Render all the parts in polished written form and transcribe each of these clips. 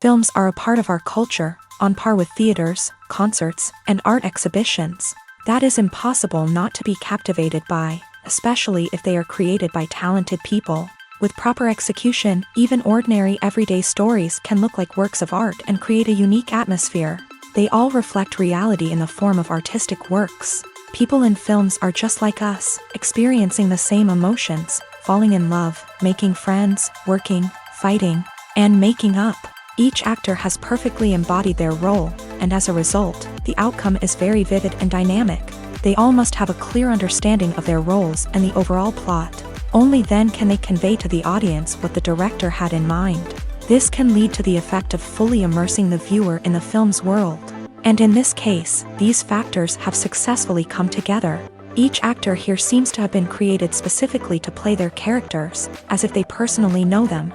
Films are a part of our culture, on par with theaters, concerts, and art exhibitions. That is impossible not to be captivated by, especially if they are created by talented people. With proper execution, even ordinary everyday stories can look like works of art and create a unique atmosphere. They all reflect reality in the form of artistic works. People in films are just like us, experiencing the same emotions, falling in love, making friends, working, fighting, and making up. Each actor has perfectly embodied their role, and as a result, the outcome is very vivid and dynamic. They all must have a clear understanding of their roles and the overall plot. Only then can they convey to the audience what the director had in mind. This can lead to the effect of fully immersing the viewer in the film's world. And in this case, these factors have successfully come together. Each actor here seems to have been created specifically to play their characters, as if they personally know them.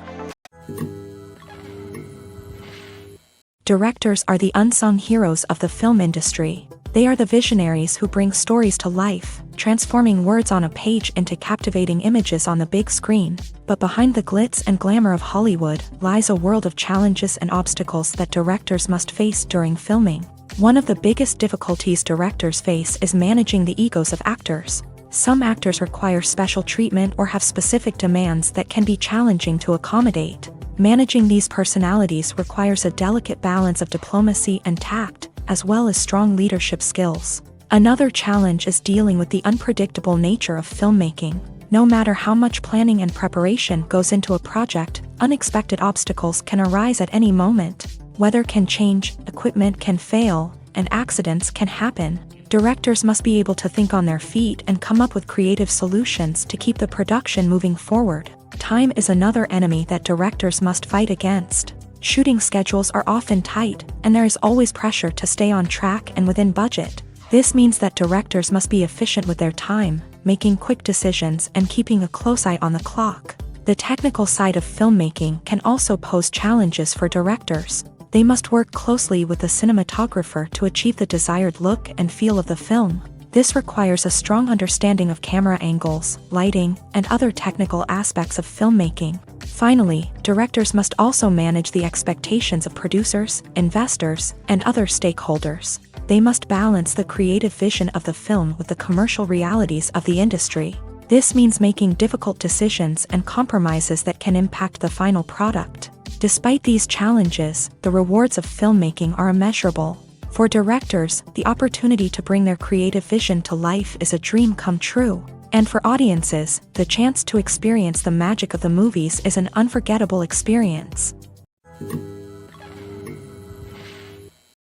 Directors are the unsung heroes of the film industry. They are the visionaries who bring stories to life, transforming words on a page into captivating images on the big screen. But behind the glitz and glamour of Hollywood lies a world of challenges and obstacles that directors must face during filming. One of the biggest difficulties directors face is managing the egos of actors. Some actors require special treatment or have specific demands that can be challenging to accommodate. Managing these personalities requires a delicate balance of diplomacy and tact, as well as strong leadership skills. Another challenge is dealing with the unpredictable nature of filmmaking. No matter how much planning and preparation goes into a project, unexpected obstacles can arise at any moment. Weather can change, equipment can fail, and accidents can happen. Directors must be able to think on their feet and come up with creative solutions to keep the production moving forward. Time is another enemy that directors must fight against. Shooting schedules are often tight, and there is always pressure to stay on track and within budget. This means that directors must be efficient with their time, making quick decisions and keeping a close eye on the clock. The technical side of filmmaking can also pose challenges for directors. They must work closely with the cinematographer to achieve the desired look and feel of the film. This requires a strong understanding of camera angles, lighting, and other technical aspects of filmmaking. Finally, directors must also manage the expectations of producers, investors, and other stakeholders. They must balance the creative vision of the film with the commercial realities of the industry. This means making difficult decisions and compromises that can impact the final product. Despite these challenges, the rewards of filmmaking are immeasurable. For directors, the opportunity to bring their creative vision to life is a dream come true. And for audiences, the chance to experience the magic of the movies is an unforgettable experience.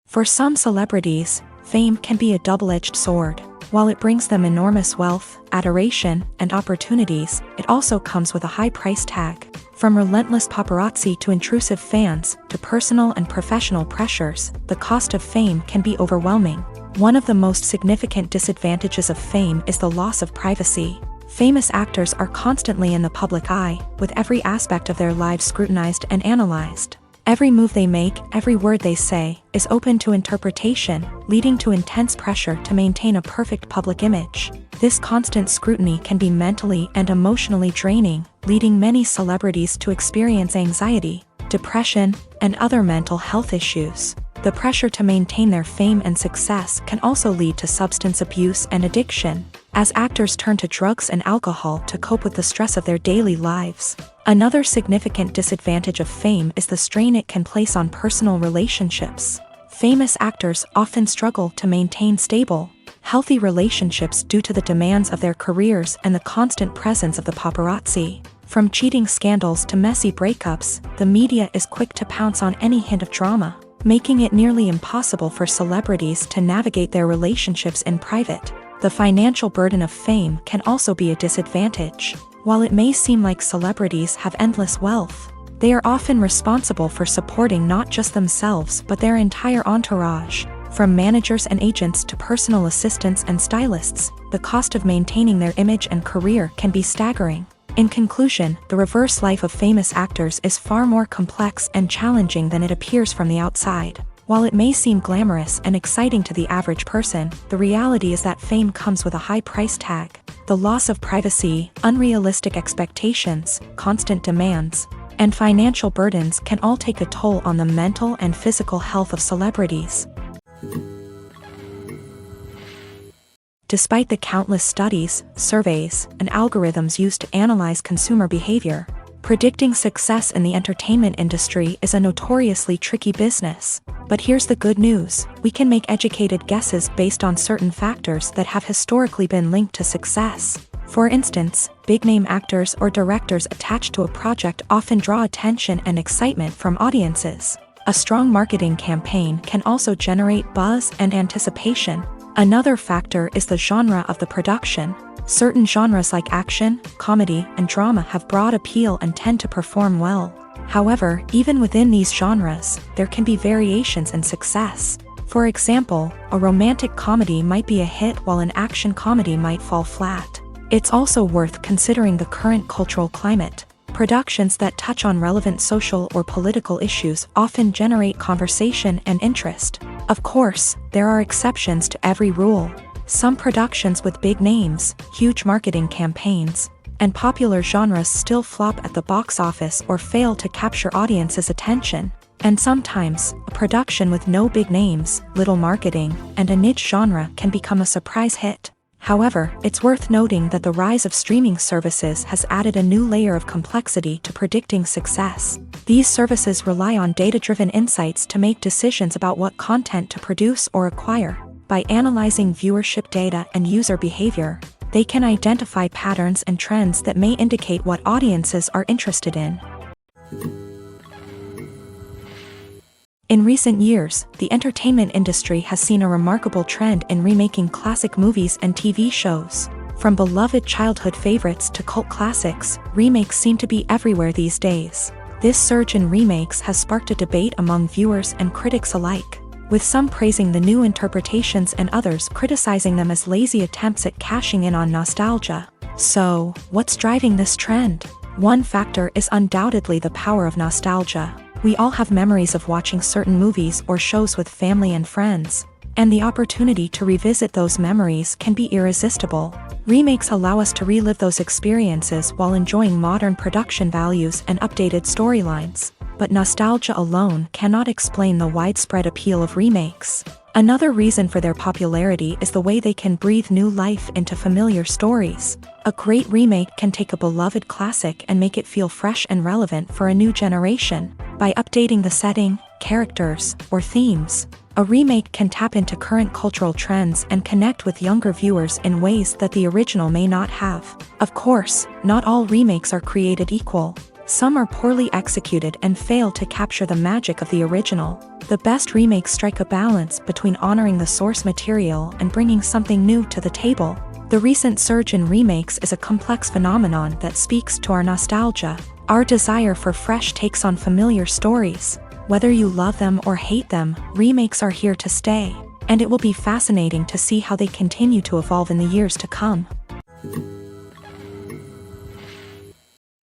For some celebrities, fame can be a double-edged sword. While it brings them enormous wealth, adoration, and opportunities, it also comes with a high price tag. From relentless paparazzi to intrusive fans, to personal and professional pressures, the cost of fame can be overwhelming. One of the most significant disadvantages of fame is the loss of privacy. Famous actors are constantly in the public eye, with every aspect of their lives scrutinized and analyzed. Every move they make, every word they say, is open to interpretation, leading to intense pressure to maintain a perfect public image. This constant scrutiny can be mentally and emotionally draining, leading many celebrities to experience anxiety, depression, and other mental health issues. The pressure to maintain their fame and success can also lead to substance abuse and addiction, as actors turn to drugs and alcohol to cope with the stress of their daily lives. Another significant disadvantage of fame is the strain it can place on personal relationships. Famous actors often struggle to maintain stable, healthy relationships due to the demands of their careers and the constant presence of the paparazzi. From cheating scandals to messy breakups, the media is quick to pounce on any hint of drama, making it nearly impossible for celebrities to navigate their relationships in private. The financial burden of fame can also be a disadvantage. While it may seem like celebrities have endless wealth, they are often responsible for supporting not just themselves but their entire entourage. From managers and agents to personal assistants and stylists, the cost of maintaining their image and career can be staggering. In conclusion, the reverse life of famous actors is far more complex and challenging than it appears from the outside. While it may seem glamorous and exciting to the average person, the reality is that fame comes with a high price tag. The loss of privacy, unrealistic expectations, constant demands, and financial burdens can all take a toll on the mental and physical health of celebrities. Despite the countless studies, surveys, and algorithms used to analyze consumer behavior, predicting success in the entertainment industry is a notoriously tricky business. But here's the good news: we can make educated guesses based on certain factors that have historically been linked to success. For instance, big-name actors or directors attached to a project often draw attention and excitement from audiences. A strong marketing campaign can also generate buzz and anticipation. Another factor is the genre of the production. Certain genres like action, comedy, and drama have broad appeal and tend to perform well. However, even within these genres, there can be variations in success. For example, a romantic comedy might be a hit while an action comedy might fall flat. It's also worth considering the current cultural climate. Productions that touch on relevant social or political issues often generate conversation and interest. Of course, there are exceptions to every rule. Some productions with big names, huge marketing campaigns, and popular genres still flop at the box office or fail to capture audiences' attention. And sometimes, a production with no big names, little marketing, and a niche genre can become a surprise hit. However, it's worth noting that the rise of streaming services has added a new layer of complexity to predicting success. These services rely on data-driven insights to make decisions about what content to produce or acquire. By analyzing viewership data and user behavior, they can identify patterns and trends that may indicate what audiences are interested in. In recent years, the entertainment industry has seen a remarkable trend in remaking classic movies and TV shows. From beloved childhood favorites to cult classics, remakes seem to be everywhere these days. This surge in remakes has sparked a debate among viewers and critics alike, with some praising the new interpretations and others criticizing them as lazy attempts at cashing in on nostalgia. So, what's driving this trend? One factor is undoubtedly the power of nostalgia. We all have memories of watching certain movies or shows with family and friends, and the opportunity to revisit those memories can be irresistible. Remakes allow us to relive those experiences while enjoying modern production values and updated storylines. But nostalgia alone cannot explain the widespread appeal of remakes. Another reason for their popularity is the way they can breathe new life into familiar stories. A great remake can take a beloved classic and make it feel fresh and relevant for a new generation. By updating the setting, characters, or themes, a remake can tap into current cultural trends and connect with younger viewers in ways that the original may not have. Of course, not all remakes are created equal. Some are poorly executed and fail to capture the magic of the original. The best remakes strike a balance between honoring the source material and bringing something new to the table. The recent surge in remakes is a complex phenomenon that speaks to our nostalgia, our desire for fresh takes on familiar stories. Whether you love them or hate them, remakes are here to stay, and it will be fascinating to see how they continue to evolve in the years to come.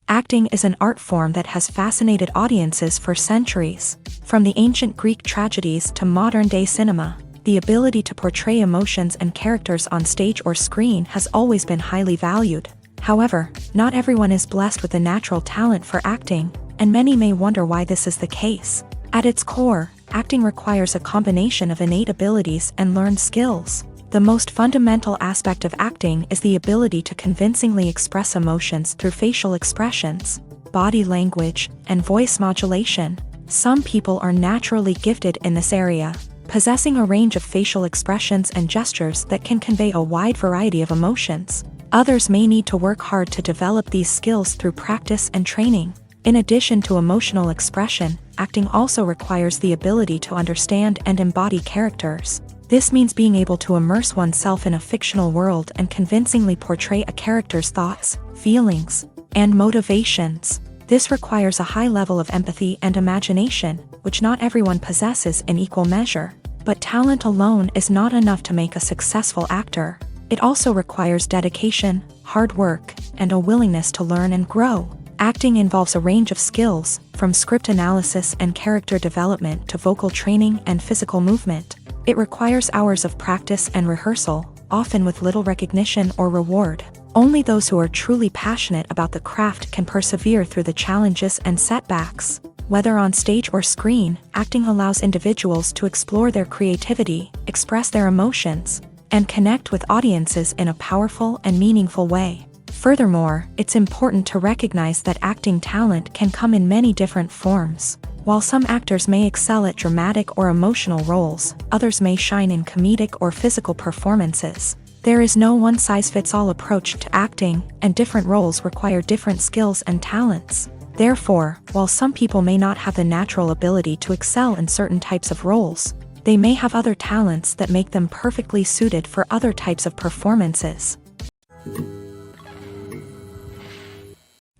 Acting is an art form that has fascinated audiences for centuries. From the ancient Greek tragedies to modern-day cinema, the ability to portray emotions and characters on stage or screen has always been highly valued. However, not everyone is blessed with a natural talent for acting, and many may wonder why this is the case. At its core, acting requires a combination of innate abilities and learned skills. The most fundamental aspect of acting is the ability to convincingly express emotions through facial expressions, body language, and voice modulation. Some people are naturally gifted in this area, possessing a range of facial expressions and gestures that can convey a wide variety of emotions. Others may need to work hard to develop these skills through practice and training. In addition to emotional expression, acting also requires the ability to understand and embody characters. This means being able to immerse oneself in a fictional world and convincingly portray a character's thoughts, feelings, and motivations. This requires a high level of empathy and imagination, which not everyone possesses in equal measure. But talent alone is not enough to make a successful actor. It also requires dedication, hard work, and a willingness to learn and grow. Acting involves a range of skills, from script analysis and character development to vocal training and physical movement. It requires hours of practice and rehearsal, often with little recognition or reward. Only those who are truly passionate about the craft can persevere through the challenges and setbacks. Whether on stage or screen, acting allows individuals to explore their creativity, express their emotions, and connect with audiences in a powerful and meaningful way. Furthermore, it's important to recognize that acting talent can come in many different forms. While some actors may excel at dramatic or emotional roles, others may shine in comedic or physical performances. There is no one-size-fits-all approach to acting, and different roles require different skills and talents. Therefore, while some people may not have the natural ability to excel in certain types of roles, they may have other talents that make them perfectly suited for other types of performances.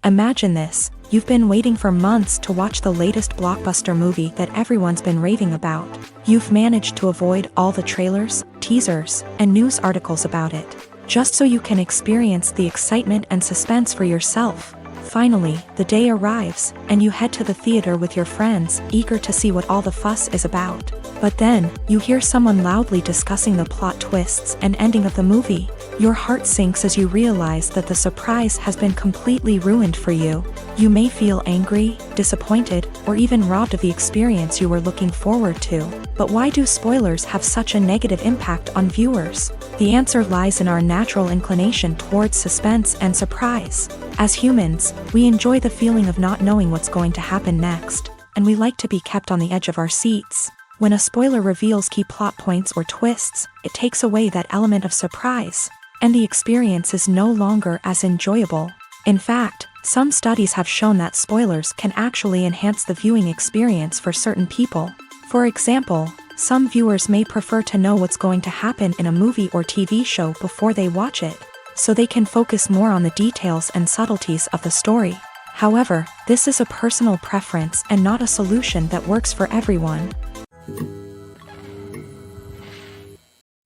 Imagine this: you've been waiting for months to watch the latest blockbuster movie that everyone's been raving about. You've managed to avoid all the trailers, teasers, and news articles about it, just so you can experience the excitement and suspense for yourself. Finally, the day arrives, and you head to the theater with your friends, eager to see what all the fuss is about. But then, you hear someone loudly discussing the plot twists and ending of the movie. Your heart sinks as you realize that the surprise has been completely ruined for you. You may feel angry, disappointed, or even robbed of the experience you were looking forward to. But why do spoilers have such a negative impact on viewers? The answer lies in our natural inclination towards suspense and surprise. As humans, we enjoy the feeling of not knowing what's going to happen next, and we like to be kept on the edge of our seats. When a spoiler reveals key plot points or twists, it takes away that element of surprise, and the experience is no longer as enjoyable. In fact, some studies have shown that spoilers can actually enhance the viewing experience for certain people. For example, some viewers may prefer to know what's going to happen in a movie or TV show before they watch it, so they can focus more on the details and subtleties of the story. However, this is a personal preference and not a solution that works for everyone.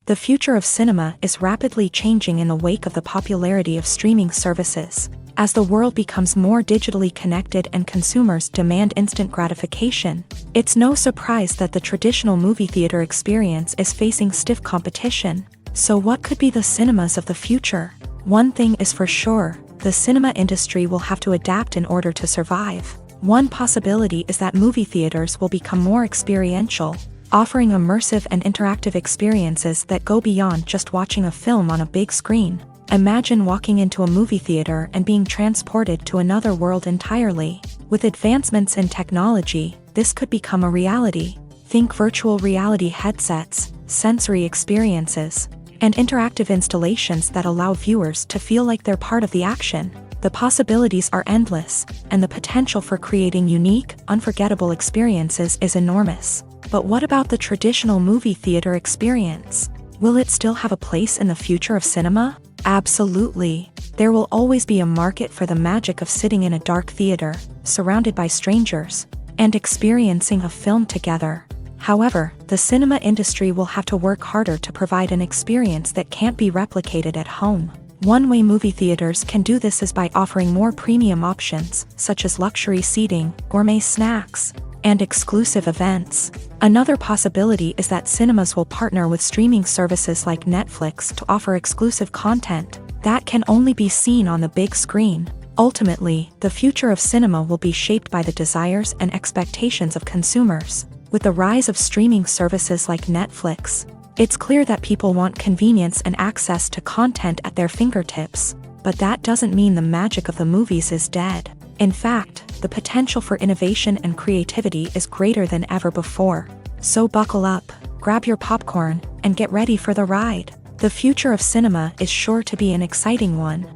The future of cinema is rapidly changing in the wake of the popularity of streaming services. As the world becomes more digitally connected and consumers demand instant gratification, it's no surprise that the traditional movie theater experience is facing stiff competition. So what could be the cinemas of the future? One thing is for sure: the cinema industry will have to adapt in order to survive. One possibility is that movie theaters will become more experiential, offering immersive and interactive experiences that go beyond just watching a film on a big screen. Imagine walking into a movie theater and being transported to another world entirely. With advancements in technology, this could become a reality. Think virtual reality headsets, sensory experiences, and interactive installations that allow viewers to feel like they're part of the action. The possibilities are endless, and the potential for creating unique, unforgettable experiences is enormous. But what about the traditional movie theater experience? Will it still have a place in the future of cinema? Absolutely. There will always be a market for the magic of sitting in a dark theater, surrounded by strangers, and experiencing a film together. However, the cinema industry will have to work harder to provide an experience that can't be replicated at home. One way movie theaters can do this is by offering more premium options, such as luxury seating, gourmet snacks, and exclusive events. Another possibility is that cinemas will partner with streaming services like Netflix to offer exclusive content that can only be seen on the big screen. Ultimately, the future of cinema will be shaped by the desires and expectations of consumers. With the rise of streaming services like Netflix, it's clear that people want convenience and access to content at their fingertips. But that doesn't mean the magic of the movies is dead. In fact, the potential for innovation and creativity is greater than ever before. So buckle up, grab your popcorn, and get ready for the ride. The future of cinema is sure to be an exciting one.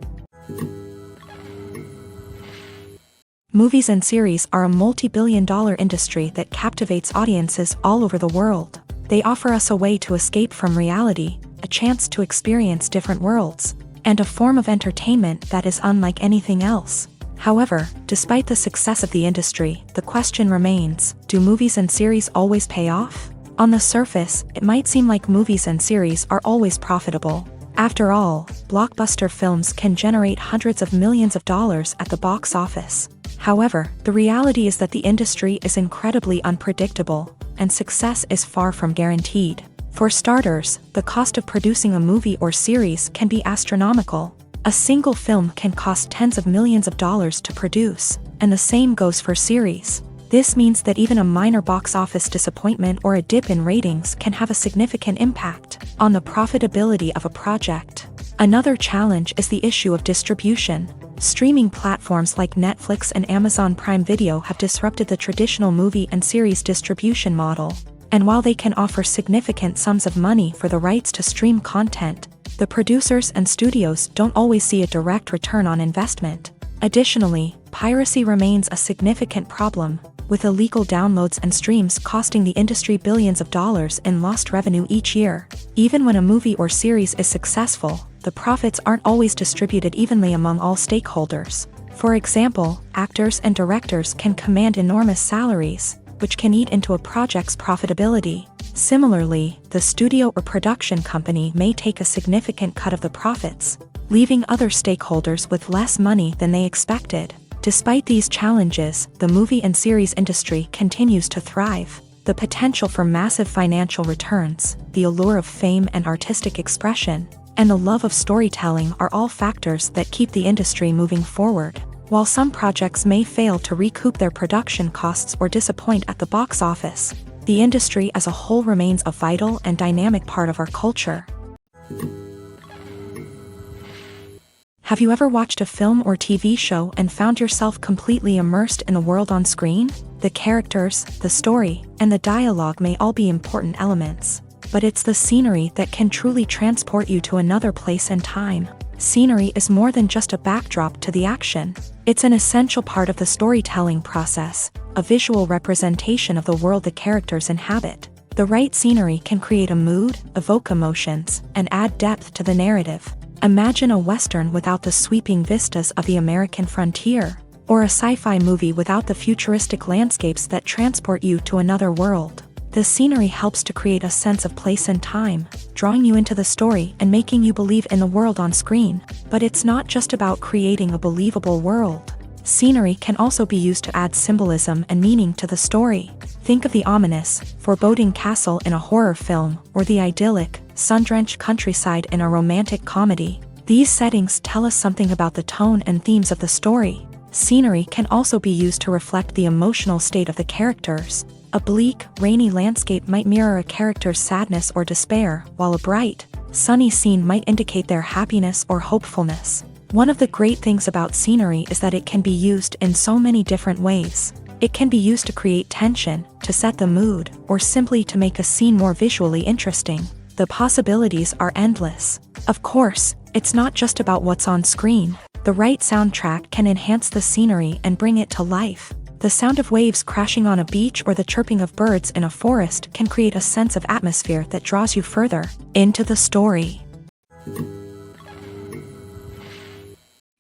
Movies and series are a multi-billion-dollar industry that captivates audiences all over the world. They offer us a way to escape from reality, a chance to experience different worlds, and a form of entertainment that is unlike anything else. However, despite the success of the industry, the question remains, do movies and series always pay off? On the surface, it might seem like movies and series are always profitable. After all, blockbuster films can generate hundreds of millions of dollars at the box office. However, the reality is that the industry is incredibly unpredictable, and success is far from guaranteed. For starters, the cost of producing a movie or series can be astronomical. A single film can cost tens of millions of dollars to produce, and the same goes for series. This means that even a minor box office disappointment or a dip in ratings can have a significant impact on the profitability of a project. Another challenge is the issue of distribution. Streaming platforms like Netflix and Amazon Prime Video have disrupted the traditional movie and series distribution model. And while they can offer significant sums of money for the rights to stream content, the producers and studios don't always see a direct return on investment. Additionally, piracy remains a significant problem, with illegal downloads and streams costing the industry billions of dollars in lost revenue each year. Even when a movie or series is successful, the profits aren't always distributed evenly among all stakeholders. For example, actors and directors can command enormous salaries, which can eat into a project's profitability. Similarly, the studio or production company may take a significant cut of the profits, leaving other stakeholders with less money than they expected. Despite these challenges, the movie and series industry continues to thrive. The potential for massive financial returns, the allure of fame and artistic expression, and the love of storytelling are all factors that keep the industry moving forward. While some projects may fail to recoup their production costs or disappoint at the box office, the industry as a whole remains a vital and dynamic part of our culture. Have you ever watched a film or TV show and found yourself completely immersed in the world on screen? The characters, the story, and the dialogue may all be important elements, but it's the scenery that can truly transport you to another place and time. Scenery is more than just a backdrop to the action. It's an essential part of the storytelling process, a visual representation of the world the characters inhabit. The right scenery can create a mood, evoke emotions, and add depth to the narrative. Imagine a Western without the sweeping vistas of the American frontier, or a sci-fi movie without the futuristic landscapes that transport you to another world. The scenery helps to create a sense of place and time, drawing you into the story and making you believe in the world on screen. But it's not just about creating a believable world. Scenery can also be used to add symbolism and meaning to the story. Think of the ominous, foreboding castle in a horror film, or the idyllic, sun-drenched countryside in a romantic comedy. These settings tell us something about the tone and themes of the story. Scenery can also be used to reflect the emotional state of the characters. A bleak, rainy landscape might mirror a character's sadness or despair, while a bright, sunny scene might indicate their happiness or hopefulness. One of the great things about scenery is that it can be used in so many different ways. It can be used to create tension, to set the mood, or simply to make a scene more visually interesting. The possibilities are endless. Of course, it's not just about what's on screen. The right soundtrack can enhance the scenery and bring it to life. The sound of waves crashing on a beach or the chirping of birds in a forest can create a sense of atmosphere that draws you further into the story.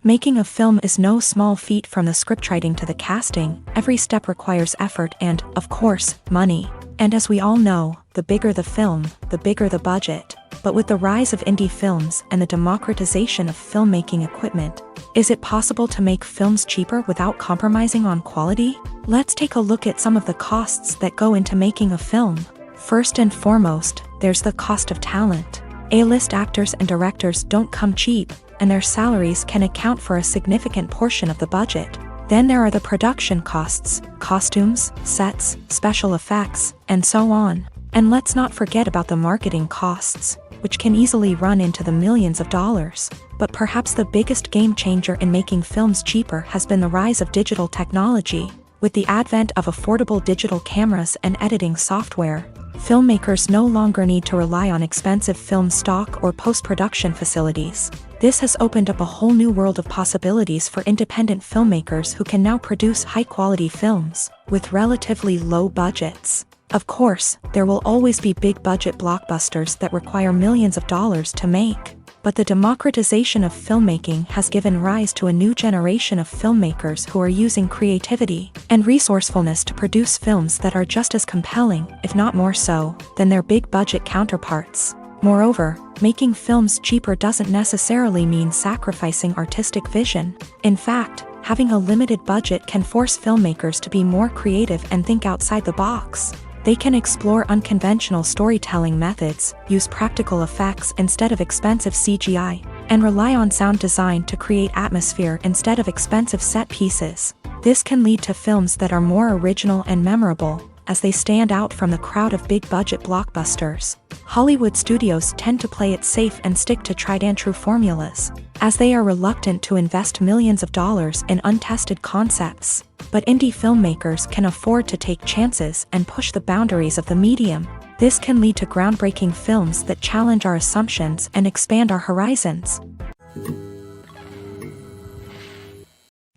Making a film is no small feat. From the scriptwriting to the casting, every step requires effort and, of course, money. And as we all know, the bigger the film, the bigger the budget. But with the rise of indie films and the democratization of filmmaking equipment, is it possible to make films cheaper without compromising on quality? Let's take a look at some of the costs that go into making a film. First and foremost, there's the cost of talent. A-list actors and directors don't come cheap, and their salaries can account for a significant portion of the budget. Then there are the production costs, costumes, sets, special effects, and so on. And let's not forget about the marketing costs, which can easily run into the millions of dollars. But perhaps the biggest game changer in making films cheaper has been the rise of digital technology. With the advent of affordable digital cameras and editing software, filmmakers no longer need to rely on expensive film stock or post-production facilities. This has opened up a whole new world of possibilities for independent filmmakers who can now produce high-quality films with relatively low budgets. Of course, there will always be big-budget blockbusters that require millions of dollars to make. But the democratization of filmmaking has given rise to a new generation of filmmakers who are using creativity and resourcefulness to produce films that are just as compelling, if not more so, than their big-budget counterparts. Moreover, making films cheaper doesn't necessarily mean sacrificing artistic vision. In fact, having a limited budget can force filmmakers to be more creative and think outside the box. They can explore unconventional storytelling methods, use practical effects instead of expensive CGI, and rely on sound design to create atmosphere instead of expensive set pieces. This can lead to films that are more original and memorable, as they stand out from the crowd of big-budget blockbusters. Hollywood studios tend to play it safe and stick to tried-and-true formulas, as they are reluctant to invest millions of dollars in untested concepts. But indie filmmakers can afford to take chances and push the boundaries of the medium. This can lead to groundbreaking films that challenge our assumptions and expand our horizons.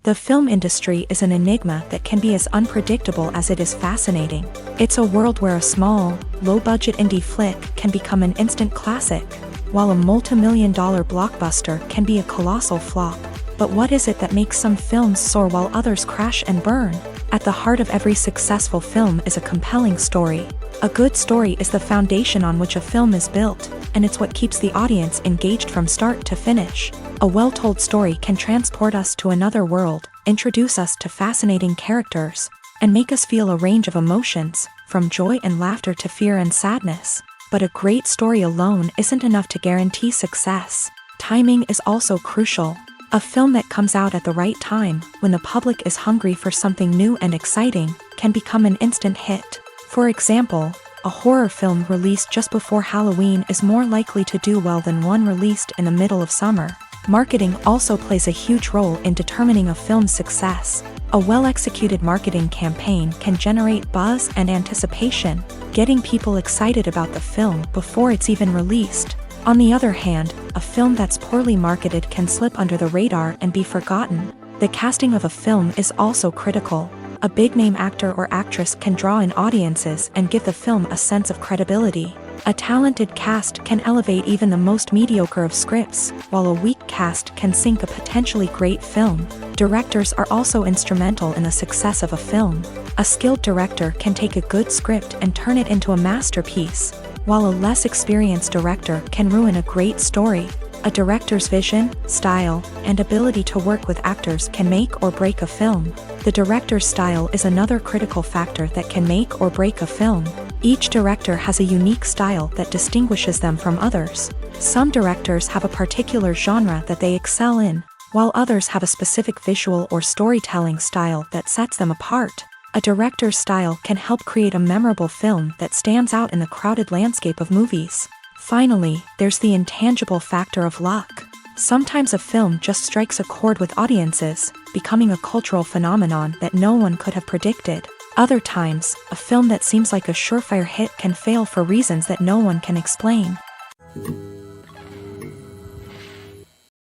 The film industry is an enigma that can be as unpredictable as it is fascinating. It's a world where a small, low-budget indie flick can become an instant classic, while a multi-million-dollar blockbuster can be a colossal flop. But what is it that makes some films soar while others crash and burn? At the heart of every successful film is a compelling story. A good story is the foundation on which a film is built, and it's what keeps the audience engaged from start to finish. A well-told story can transport us to another world, introduce us to fascinating characters, and make us feel a range of emotions, from joy and laughter to fear and sadness. But a great story alone isn't enough to guarantee success. Timing is also crucial. A film that comes out at the right time, when the public is hungry for something new and exciting, can become an instant hit. For example, a horror film released just before Halloween is more likely to do well than one released in the middle of summer. Marketing also plays a huge role in determining a film's success. A well-executed marketing campaign can generate buzz and anticipation, getting people excited about the film before it's even released. On the other hand, a film that's poorly marketed can slip under the radar and be forgotten. The casting of a film is also critical. A big-name actor or actress can draw in audiences and give the film a sense of credibility. A talented cast can elevate even the most mediocre of scripts, while a weak cast can sink a potentially great film. Directors are also instrumental in the success of a film. A skilled director can take a good script and turn it into a masterpiece, while a less experienced director can ruin a great story. A director's vision, style, and ability to work with actors can make or break a film. The director's style is another critical factor that can make or break a film. Each director has a unique style that distinguishes them from others. Some directors have a particular genre that they excel in, while others have a specific visual or storytelling style that sets them apart. A director's style can help create a memorable film that stands out in the crowded landscape of movies. Finally, there's the intangible factor of luck. Sometimes a film just strikes a chord with audiences, becoming a cultural phenomenon that no one could have predicted. Other times, a film that seems like a surefire hit can fail for reasons that no one can explain.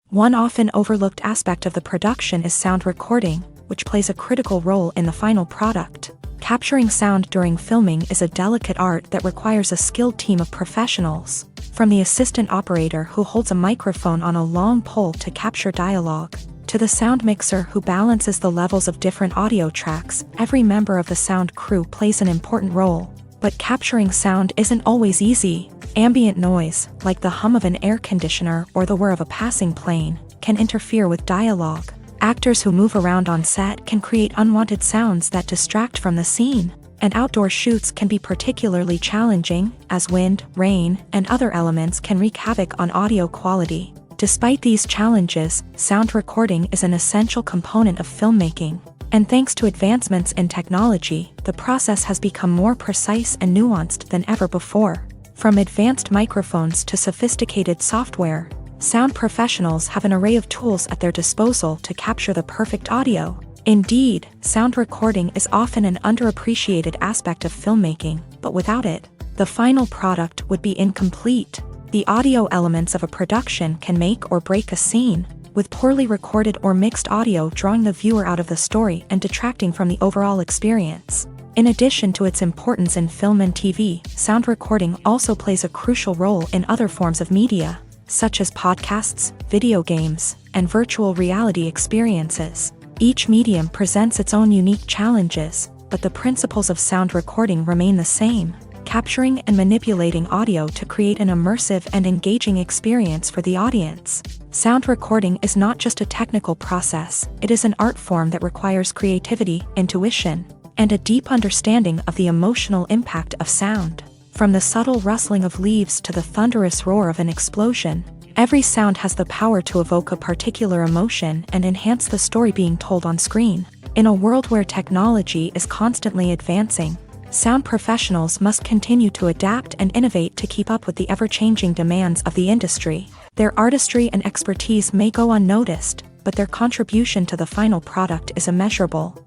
One often overlooked aspect of the production is sound recording, which plays a critical role in the final product. Capturing sound during filming is a delicate art that requires a skilled team of professionals. From the assistant operator who holds a microphone on a long pole to capture dialogue, to the sound mixer who balances the levels of different audio tracks, every member of the sound crew plays an important role. But capturing sound isn't always easy. Ambient noise, like the hum of an air conditioner or the whir of a passing plane, can interfere with dialogue. Actors who move around on set can create unwanted sounds that distract from the scene. And outdoor shoots can be particularly challenging, as wind, rain, and other elements can wreak havoc on audio quality. Despite these challenges, sound recording is an essential component of filmmaking. And thanks to advancements in technology, the process has become more precise and nuanced than ever before. From advanced microphones to sophisticated software, sound professionals have an array of tools at their disposal to capture the perfect audio. Indeed, sound recording is often an underappreciated aspect of filmmaking, but without it, the final product would be incomplete. The audio elements of a production can make or break a scene, with poorly recorded or mixed audio drawing the viewer out of the story and detracting from the overall experience. In addition to its importance in film and TV, sound recording also plays a crucial role in other forms of media, such as podcasts, video games, and virtual reality experiences. Each medium presents its own unique challenges, but the principles of sound recording remain the same, capturing and manipulating audio to create an immersive and engaging experience for the audience. Sound recording is not just a technical process, it is an art form that requires creativity, intuition, and a deep understanding of the emotional impact of sound. From the subtle rustling of leaves to the thunderous roar of an explosion, every sound has the power to evoke a particular emotion and enhance the story being told on screen. In a world where technology is constantly advancing, sound professionals must continue to adapt and innovate to keep up with the ever-changing demands of the industry. Their artistry and expertise may go unnoticed, but their contribution to the final product is immeasurable.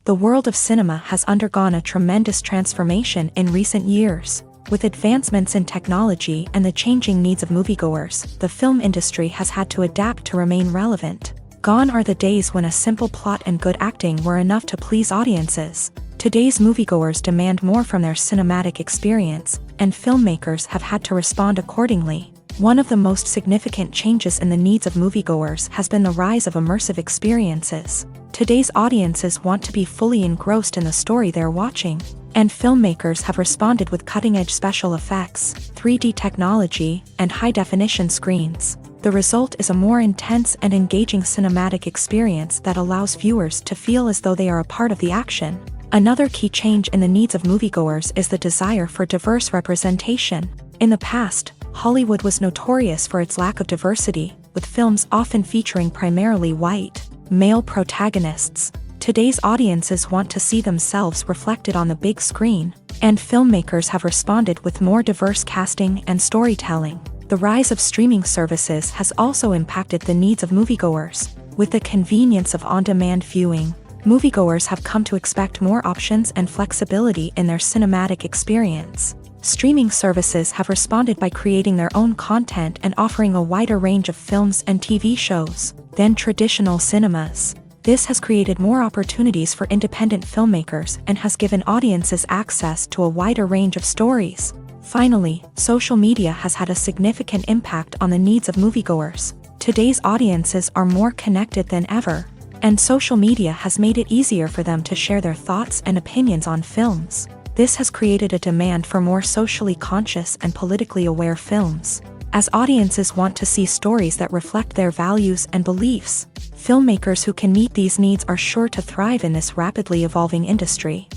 The world of cinema has undergone a tremendous transformation in recent years. With advancements in technology and the changing needs of moviegoers, the film industry has had to adapt to remain relevant. Gone are the days when a simple plot and good acting were enough to please audiences. Today's moviegoers demand more from their cinematic experience, and filmmakers have had to respond accordingly. One of the most significant changes in the needs of moviegoers has been the rise of immersive experiences. Today's audiences want to be fully engrossed in the story they're watching, and filmmakers have responded with cutting-edge special effects, 3D technology, and high-definition screens. The result is a more intense and engaging cinematic experience that allows viewers to feel as though they are a part of the action. Another key change in the needs of moviegoers is the desire for diverse representation. In the past, Hollywood was notorious for its lack of diversity, with films often featuring primarily white, male protagonists. Today's audiences want to see themselves reflected on the big screen, and filmmakers have responded with more diverse casting and storytelling. The rise of streaming services has also impacted the needs of moviegoers. With the convenience of on-demand viewing, moviegoers have come to expect more options and flexibility in their cinematic experience. Streaming services have responded by creating their own content and offering a wider range of films and TV shows than traditional cinemas. This has created more opportunities for independent filmmakers and has given audiences access to a wider range of stories. Finally, social media has had a significant impact on the needs of moviegoers. Today's audiences are more connected than ever, and social media has made it easier for them to share their thoughts and opinions on films. This has created a demand for more socially conscious and politically aware films. As audiences want to see stories that reflect their values and beliefs, filmmakers who can meet these needs are sure to thrive in this rapidly evolving industry.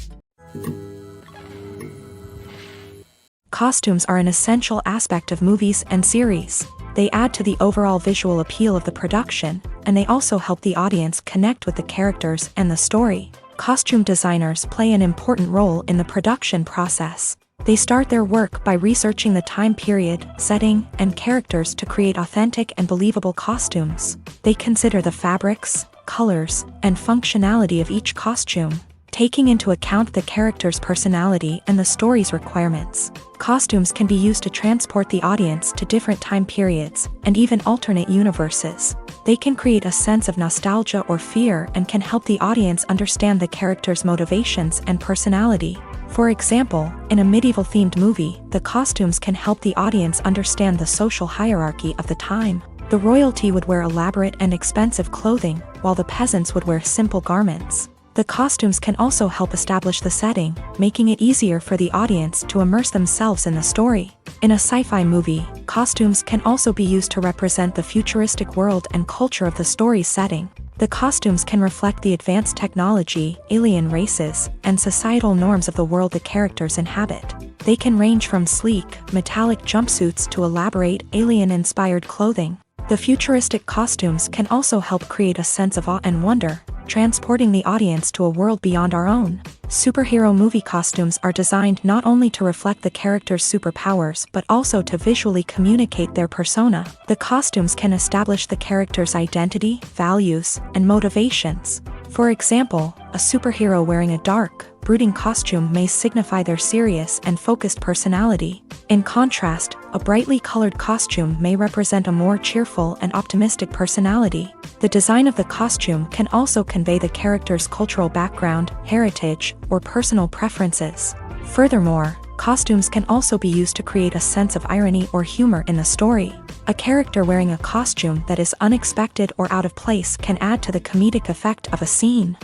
Costumes are an essential aspect of movies and series. They add to the overall visual appeal of the production, and they also help the audience connect with the characters and the story. Costume designers play an important role in the production process. They start their work by researching the time period, setting, and characters to create authentic and believable costumes. They consider the fabrics, colors, and functionality of each costume, taking into account the character's personality and the story's requirements. Costumes can be used to transport the audience to different time periods and even alternate universes. They can create a sense of nostalgia or fear and can help the audience understand the character's motivations and personality. For example, in a medieval-themed movie, the costumes can help the audience understand the social hierarchy of the time. The royalty would wear elaborate and expensive clothing, while the peasants would wear simple garments. The costumes can also help establish the setting, making it easier for the audience to immerse themselves in the story. In a sci-fi movie, costumes can also be used to represent the futuristic world and culture of the story's setting. The costumes can reflect the advanced technology, alien races, and societal norms of the world the characters inhabit. They can range from sleek, metallic jumpsuits to elaborate, alien-inspired clothing. The futuristic costumes can also help create a sense of awe and wonder, transporting the audience to a world beyond our own. Superhero movie costumes are designed not only to reflect the character's superpowers but also to visually communicate their persona. The costumes can establish the character's identity, values, and motivations. For example, a superhero wearing a dark, brooding costume may signify their serious and focused personality. In contrast, a brightly colored costume may represent a more cheerful and optimistic personality. The design of the costume can also convey the character's cultural background, heritage, or personal preferences. Furthermore, costumes can also be used to create a sense of irony or humor in the story. A character wearing a costume that is unexpected or out of place can add to the comedic effect of a scene.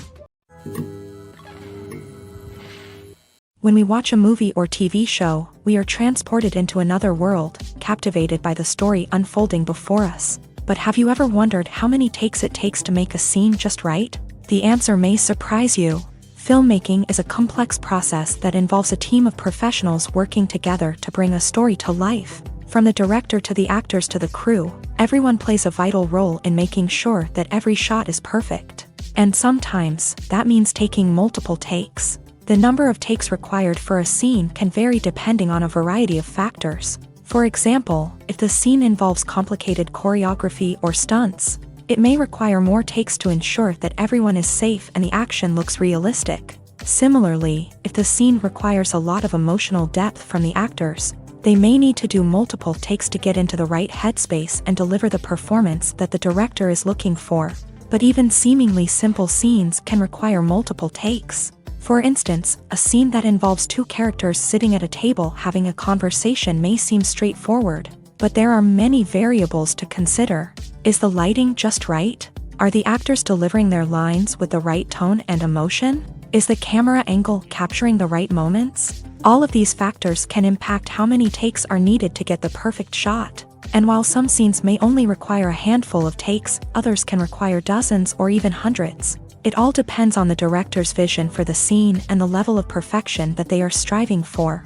When we watch a movie or TV show, we are transported into another world, captivated by the story unfolding before us. But have you ever wondered how many takes it takes to make a scene just right? The answer may surprise you. Filmmaking is a complex process that involves a team of professionals working together to bring a story to life. From the director to the actors to the crew, everyone plays a vital role in making sure that every shot is perfect. And sometimes, that means taking multiple takes. The number of takes required for a scene can vary depending on a variety of factors. For example, if the scene involves complicated choreography or stunts, it may require more takes to ensure that everyone is safe and the action looks realistic. Similarly, if the scene requires a lot of emotional depth from the actors, they may need to do multiple takes to get into the right headspace and deliver the performance that the director is looking for. But even seemingly simple scenes can require multiple takes. For instance, a scene that involves two characters sitting at a table having a conversation may seem straightforward, but there are many variables to consider. Is the lighting just right? Are the actors delivering their lines with the right tone and emotion? Is the camera angle capturing the right moments? All of these factors can impact how many takes are needed to get the perfect shot. And while some scenes may only require a handful of takes, others can require dozens or even hundreds. It all depends on the director's vision for the scene and the level of perfection that they are striving for.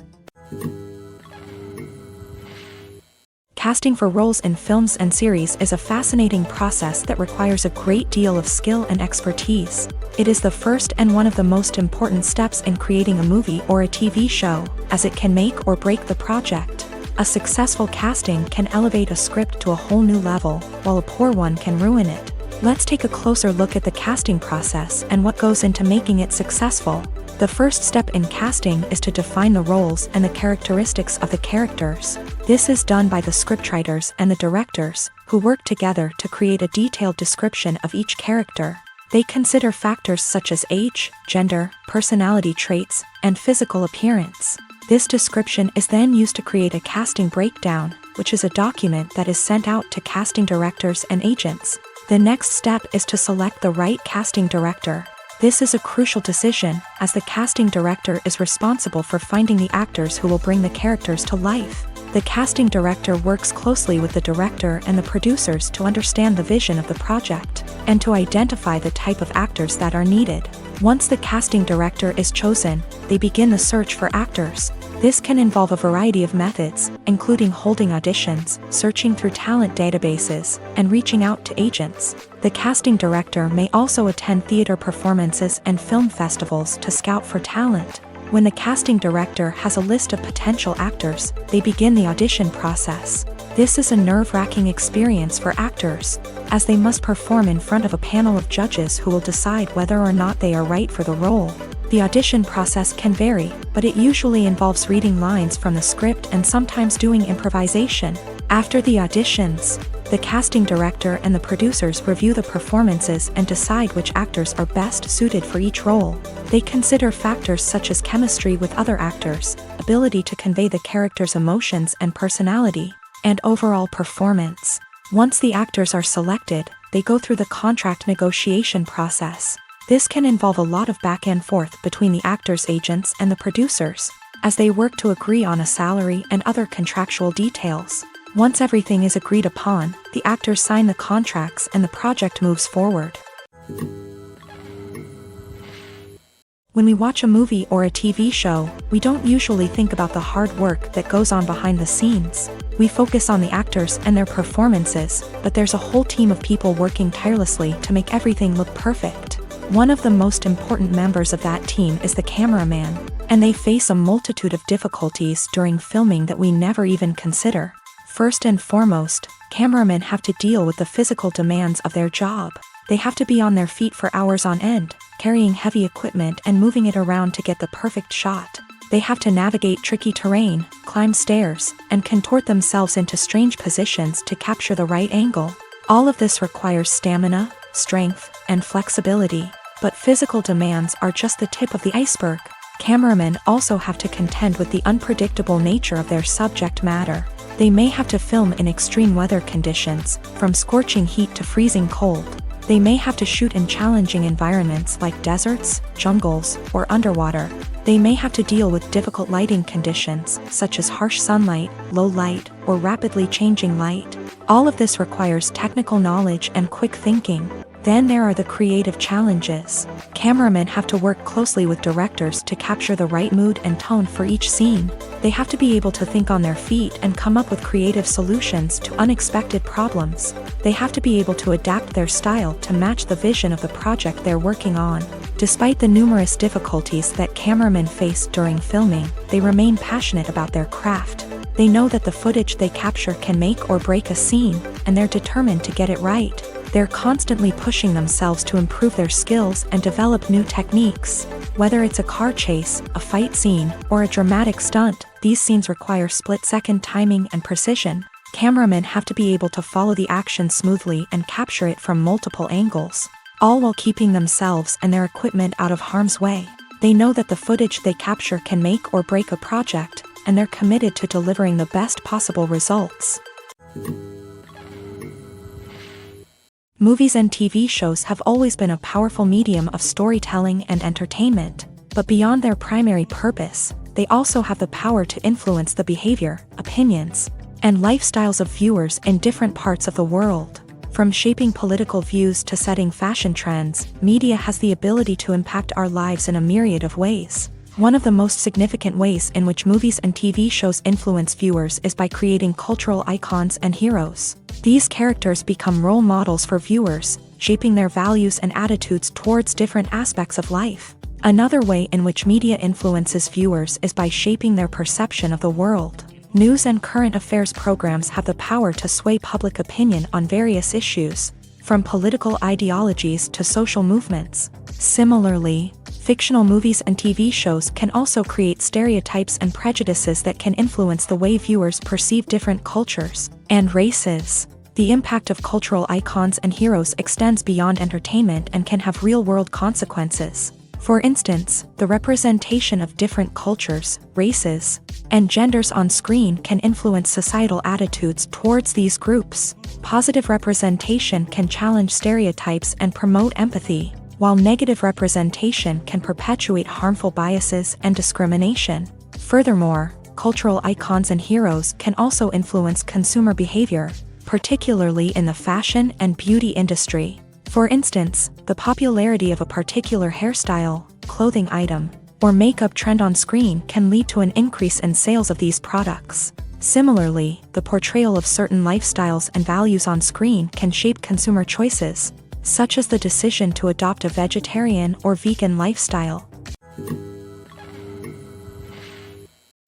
Casting for roles in films and series is a fascinating process that requires a great deal of skill and expertise. It is the first and one of the most important steps in creating a movie or a TV show, as it can make or break the project. A successful casting can elevate a script to a whole new level, while a poor one can ruin it. Let's take a closer look at the casting process and what goes into making it successful. The first step in casting is to define the roles and the characteristics of the characters. This is done by the scriptwriters and the directors, who work together to create a detailed description of each character. They consider factors such as age, gender, personality traits, and physical appearance. This description is then used to create a casting breakdown, which is a document that is sent out to casting directors and agents. The next step is to select the right casting director. This is a crucial decision, as the casting director is responsible for finding the actors who will bring the characters to life. The casting director works closely with the director and the producers to understand the vision of the project, and to identify the type of actors that are needed. Once the casting director is chosen, they begin the search for actors. This can involve a variety of methods, including holding auditions, searching through talent databases, and reaching out to agents. The casting director may also attend theater performances and film festivals to scout for talent. When the casting director has a list of potential actors, they begin the audition process. This is a nerve-wracking experience for actors, as they must perform in front of a panel of judges who will decide whether or not they are right for the role. The audition process can vary, but it usually involves reading lines from the script and sometimes doing improvisation. After the auditions, the casting director and the producers review the performances and decide which actors are best suited for each role. They consider factors such as chemistry with other actors, ability to convey the character's emotions and personality, and overall performance. Once the actors are selected, they go through the contract negotiation process. This can involve a lot of back and forth between the actors' agents and the producers, as they work to agree on a salary and other contractual details. Once everything is agreed upon, the actors sign the contracts and the project moves forward. When we watch a movie or a TV show, we don't usually think about the hard work that goes on behind the scenes. We focus on the actors and their performances, but there's a whole team of people working tirelessly to make everything look perfect. One of the most important members of that team is the cameraman, and they face a multitude of difficulties during filming that we never even consider. First and foremost, cameramen have to deal with the physical demands of their job. They have to be on their feet for hours on end, carrying heavy equipment and moving it around to get the perfect shot. They have to navigate tricky terrain, climb stairs, and contort themselves into strange positions to capture the right angle. All of this requires stamina, strength, and flexibility. But physical demands are just the tip of the iceberg. Cameramen also have to contend with the unpredictable nature of their subject matter. They may have to film in extreme weather conditions, from scorching heat to freezing cold. They may have to shoot in challenging environments like deserts, jungles, or underwater. They may have to deal with difficult lighting conditions, such as harsh sunlight, low light, or rapidly changing light. All of this requires technical knowledge and quick thinking. Then there are the creative challenges. Cameramen have to work closely with directors to capture the right mood and tone for each scene. They have to be able to think on their feet and come up with creative solutions to unexpected problems. They have to be able to adapt their style to match the vision of the project they're working on. Despite the numerous difficulties that cameramen face during filming, they remain passionate about their craft. They know that the footage they capture can make or break a scene, and they're determined to get it right. They're constantly pushing themselves to improve their skills and develop new techniques. Whether it's a car chase, a fight scene, or a dramatic stunt, these scenes require split-second timing and precision. Cameramen have to be able to follow the action smoothly and capture it from multiple angles, all while keeping themselves and their equipment out of harm's way. They know that the footage they capture can make or break a project, and they're committed to delivering the best possible results. Movies and TV shows have always been a powerful medium of storytelling and entertainment, but beyond their primary purpose, they also have the power to influence the behavior, opinions, and lifestyles of viewers in different parts of the world. From shaping political views to setting fashion trends, media has the ability to impact our lives in a myriad of ways. One of the most significant ways in which movies and TV shows influence viewers is by creating cultural icons and heroes. These characters become role models for viewers, shaping their values and attitudes towards different aspects of life. Another way in which media influences viewers is by shaping their perception of the world. News and current affairs programs have the power to sway public opinion on various issues, from political ideologies to social movements. Similarly, fictional movies and TV shows can also create stereotypes and prejudices that can influence the way viewers perceive different cultures and races. The impact of cultural icons and heroes extends beyond entertainment and can have real-world consequences. For instance, the representation of different cultures, races, and genders on screen can influence societal attitudes towards these groups. Positive representation can challenge stereotypes and promote empathy, while negative representation can perpetuate harmful biases and discrimination. Furthermore, cultural icons and heroes can also influence consumer behavior, particularly in the fashion and beauty industry. For instance, the popularity of a particular hairstyle, clothing item, or makeup trend on screen can lead to an increase in sales of these products. Similarly, the portrayal of certain lifestyles and values on screen can shape consumer choices, such as the decision to adopt a vegetarian or vegan lifestyle.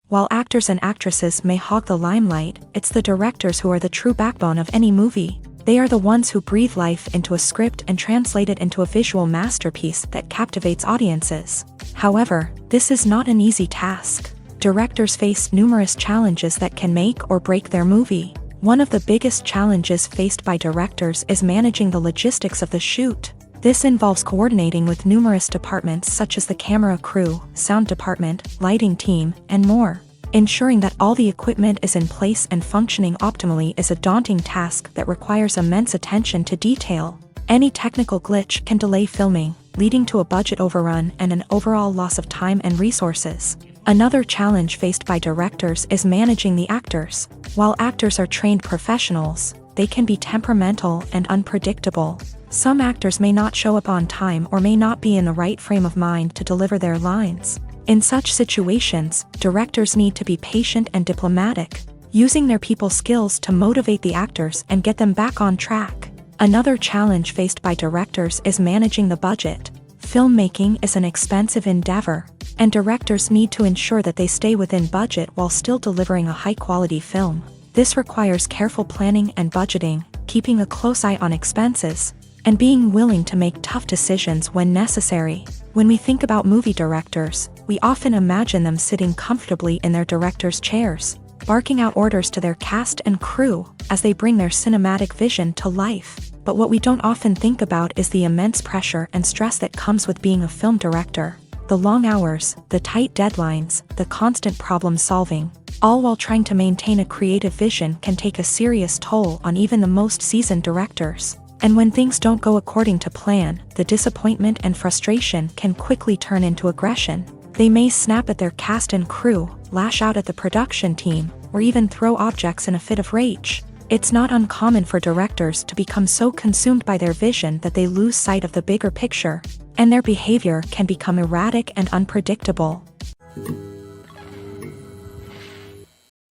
While actors and actresses may hog the limelight, it's the directors who are the true backbone of any movie. They are the ones who breathe life into a script and translate it into a visual masterpiece that captivates audiences. However, this is not an easy task. Directors face numerous challenges that can make or break their movie. One of the biggest challenges faced by directors is managing the logistics of the shoot. This involves coordinating with numerous departments such as the camera crew, sound department, lighting team, and more. Ensuring that all the equipment is in place and functioning optimally is a daunting task that requires immense attention to detail. Any technical glitch can delay filming, leading to a budget overrun and an overall loss of time and resources. Another challenge faced by directors is managing the actors. While actors are trained professionals, they can be temperamental and unpredictable. Some actors may not show up on time or may not be in the right frame of mind to deliver their lines. In such situations, directors need to be patient and diplomatic, using their people skills to motivate the actors and get them back on track. Another challenge faced by directors is managing the budget. Filmmaking is an expensive endeavor, and directors need to ensure that they stay within budget while still delivering a high-quality film. This requires careful planning and budgeting, keeping a close eye on expenses, and being willing to make tough decisions when necessary. When we think about movie directors, we often imagine them sitting comfortably in their director's chairs, barking out orders to their cast and crew as they bring their cinematic vision to life. But what we don't often think about is the immense pressure and stress that comes with being a film director. The long hours, the tight deadlines, the constant problem solving, all while trying to maintain a creative vision can take a serious toll on even the most seasoned directors. And when things don't go according to plan, the disappointment and frustration can quickly turn into aggression. They may snap at their cast and crew, lash out at the production team, or even throw objects in a fit of rage. It's not uncommon for directors to become so consumed by their vision that they lose sight of the bigger picture, and their behavior can become erratic and unpredictable.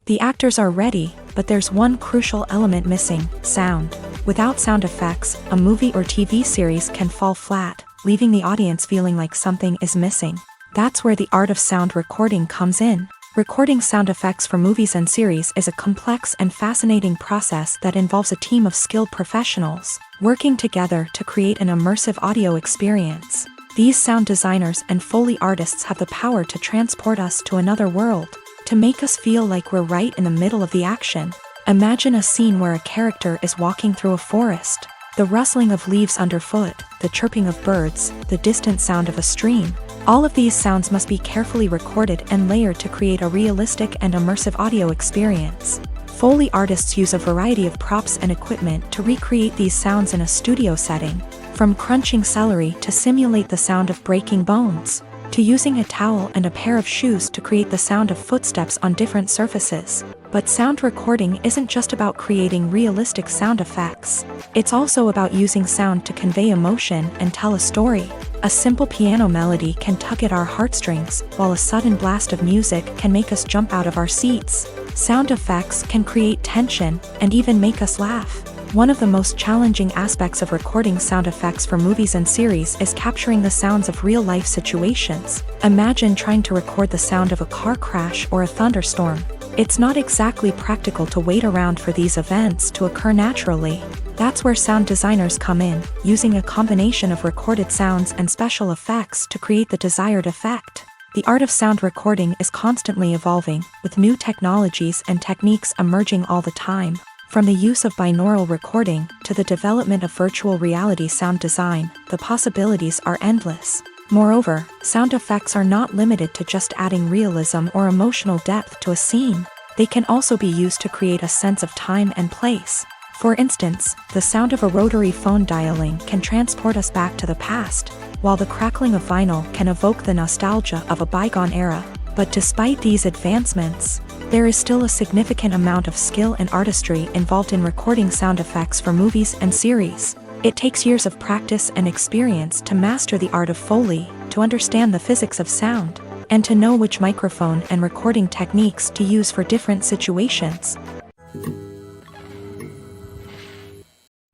The actors are ready, but there's one crucial element missing: sound. Without sound effects, a movie or TV series can fall flat, leaving the audience feeling like something is missing. That's where the art of sound recording comes in. Recording sound effects for movies and series is a complex and fascinating process that involves a team of skilled professionals working together to create an immersive audio experience. These sound designers and Foley artists have the power to transport us to another world, to make us feel like we're right in the middle of the action. Imagine a scene where a character is walking through a forest. The rustling of leaves underfoot, the chirping of birds, the distant sound of a stream. All of these sounds must be carefully recorded and layered to create a realistic and immersive audio experience. Foley artists use a variety of props and equipment to recreate these sounds in a studio setting, from crunching celery to simulate the sound of breaking bones, to using a towel and a pair of shoes to create the sound of footsteps on different surfaces. But sound recording isn't just about creating realistic sound effects. It's also about using sound to convey emotion and tell a story. A simple piano melody can tug at our heartstrings, while a sudden blast of music can make us jump out of our seats. Sound effects can create tension and even make us laugh. One of the most challenging aspects of recording sound effects for movies and series is capturing the sounds of real-life situations. Imagine trying to record the sound of a car crash or a thunderstorm. It's not exactly practical to wait around for these events to occur naturally. That's where sound designers come in, using a combination of recorded sounds and special effects to create the desired effect. The art of sound recording is constantly evolving, with new technologies and techniques emerging all the time. From the use of binaural recording to the development of virtual reality sound design, the possibilities are endless. Moreover, sound effects are not limited to just adding realism or emotional depth to a scene. They can also be used to create a sense of time and place. For instance, the sound of a rotary phone dialing can transport us back to the past, while the crackling of vinyl can evoke the nostalgia of a bygone era. But despite these advancements, there is still a significant amount of skill and artistry involved in recording sound effects for movies and series. It takes years of practice and experience to master the art of Foley, to understand the physics of sound, and to know which microphone and recording techniques to use for different situations.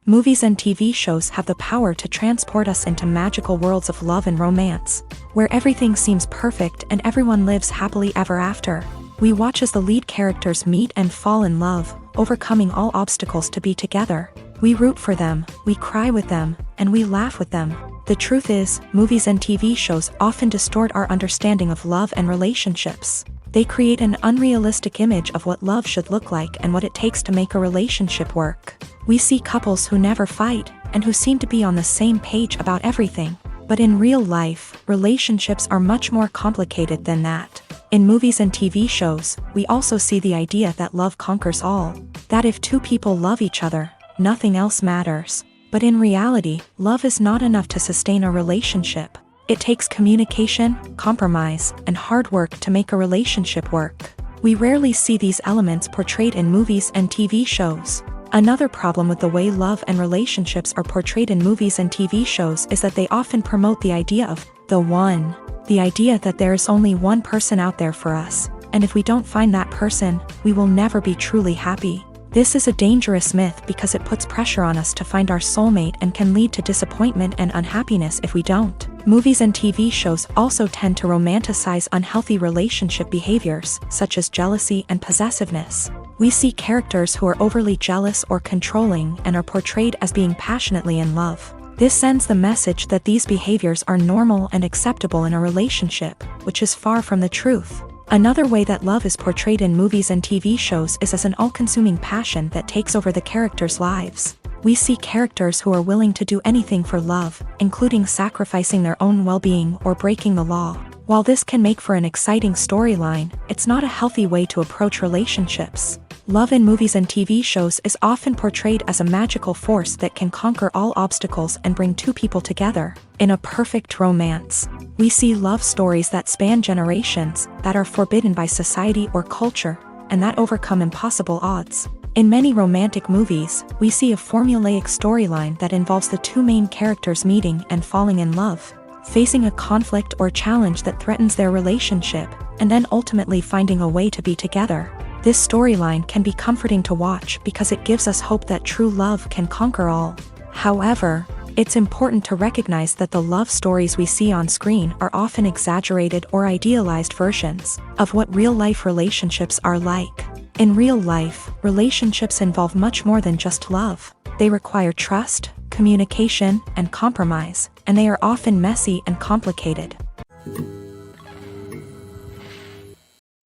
Movies and TV shows have the power to transport us into magical worlds of love and romance, where everything seems perfect and everyone lives happily ever after. We watch as the lead characters meet and fall in love, overcoming all obstacles to be together. We root for them, we cry with them, and we laugh with them. The truth is, movies and TV shows often distort our understanding of love and relationships. They create an unrealistic image of what love should look like and what it takes to make a relationship work. We see couples who never fight, and who seem to be on the same page about everything. But in real life, relationships are much more complicated than that. In movies and TV shows, we also see the idea that love conquers all. That if two people love each other, nothing else matters. But in reality, love is not enough to sustain a relationship. It takes communication, compromise, and hard work to make a relationship work. We rarely see these elements portrayed in movies and TV shows. Another problem with the way love and relationships are portrayed in movies and TV shows is that they often promote the idea of the one. The idea that there is only one person out there for us, and if we don't find that person, we will never be truly happy. This is a dangerous myth because it puts pressure on us to find our soulmate and can lead to disappointment and unhappiness if we don't. Movies and TV shows also tend to romanticize unhealthy relationship behaviors, such as jealousy and possessiveness. We see characters who are overly jealous or controlling and are portrayed as being passionately in love. This sends the message that these behaviors are normal and acceptable in a relationship, which is far from the truth. Another way that love is portrayed in movies and TV shows is as an all-consuming passion that takes over the characters' lives. We see characters who are willing to do anything for love, including sacrificing their own well-being or breaking the law. While this can make for an exciting storyline, it's not a healthy way to approach relationships. Love in movies and TV shows is often portrayed as a magical force that can conquer all obstacles and bring two people together. In a perfect romance, we see love stories that span generations, that are forbidden by society or culture, and that overcome impossible odds. In many romantic movies, we see a formulaic storyline that involves the two main characters meeting and falling in love, facing a conflict or challenge that threatens their relationship, and then ultimately finding a way to be together. This storyline can be comforting to watch because it gives us hope that true love can conquer all. However, it's important to recognize that the love stories we see on screen are often exaggerated or idealized versions of what real-life relationships are like. In real life, relationships involve much more than just love. They require trust, communication, and compromise, and they are often messy and complicated.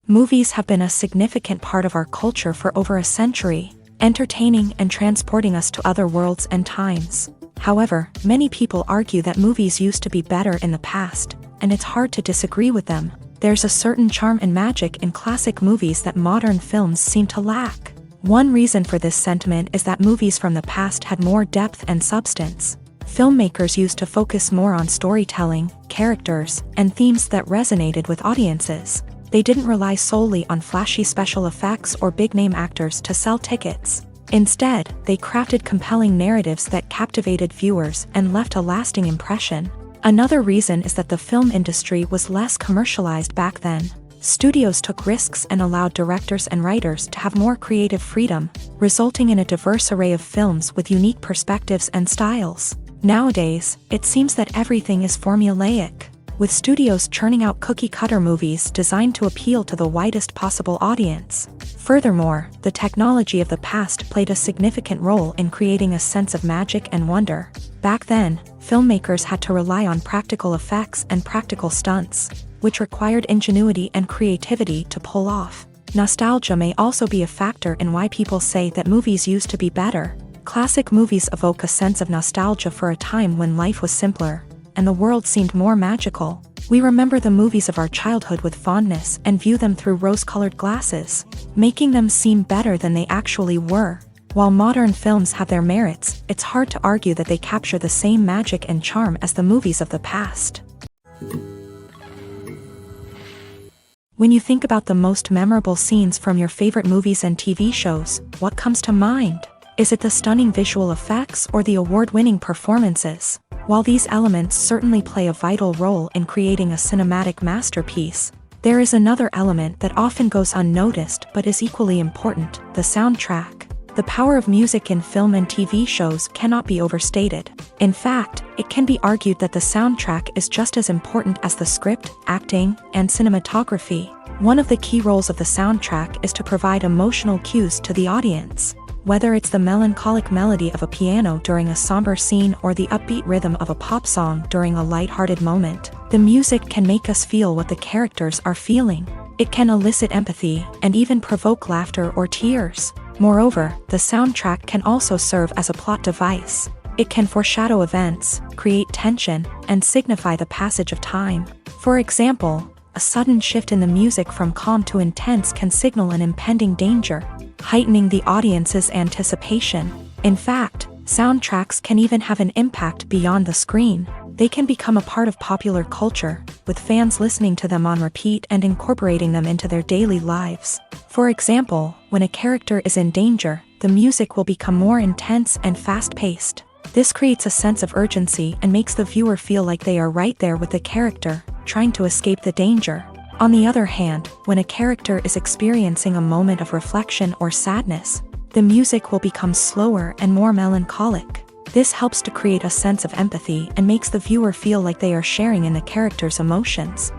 Movies have been a significant part of our culture for over a century, entertaining and transporting us to other worlds and times. However, many people argue that movies used to be better in the past, and it's hard to disagree with them. There's a certain charm and magic in classic movies that modern films seem to lack. One reason for this sentiment is that movies from the past had more depth and substance. Filmmakers used to focus more on storytelling, characters, and themes that resonated with audiences. They didn't rely solely on flashy special effects or big-name actors to sell tickets. Instead, they crafted compelling narratives that captivated viewers and left a lasting impression. Another reason is that the film industry was less commercialized back then. Studios took risks and allowed directors and writers to have more creative freedom, resulting in a diverse array of films with unique perspectives and styles. Nowadays, it seems that everything is formulaic, with studios churning out cookie-cutter movies designed to appeal to the widest possible audience. Furthermore, the technology of the past played a significant role in creating a sense of magic and wonder. Back then, filmmakers had to rely on practical effects and practical stunts, which required ingenuity and creativity to pull off. Nostalgia may also be a factor in why people say that movies used to be better. Classic movies evoke a sense of nostalgia for a time when life was simpler, and the world seemed more magical. We remember the movies of our childhood with fondness and view them through rose-colored glasses, making them seem better than they actually were. While modern films have their merits, it's hard to argue that they capture the same magic and charm as the movies of the past. When you think about the most memorable scenes from your favorite movies and TV shows, what comes to mind? Is it the stunning visual effects or the award-winning performances? While these elements certainly play a vital role in creating a cinematic masterpiece, there is another element that often goes unnoticed but is equally important: the soundtrack. The power of music in film and TV shows cannot be overstated. In fact, it can be argued that the soundtrack is just as important as the script, acting, and cinematography. One of the key roles of the soundtrack is to provide emotional cues to the audience. Whether it's the melancholic melody of a piano during a somber scene or the upbeat rhythm of a pop song during a lighthearted moment, the music can make us feel what the characters are feeling. It can elicit empathy and even provoke laughter or tears. Moreover, the soundtrack can also serve as a plot device. It can foreshadow events, create tension, and signify the passage of time. For example, a sudden shift in the music from calm to intense can signal an impending danger, heightening the audience's anticipation. In fact, soundtracks can even have an impact beyond the screen. They can become a part of popular culture, with fans listening to them on repeat and incorporating them into their daily lives. For example, when a character is in danger, the music will become more intense and fast-paced. This creates a sense of urgency and makes the viewer feel like they are right there with the character, trying to escape the danger. On the other hand, when a character is experiencing a moment of reflection or sadness, the music will become slower and more melancholic. This helps to create a sense of empathy and makes the viewer feel like they are sharing in the character's emotions.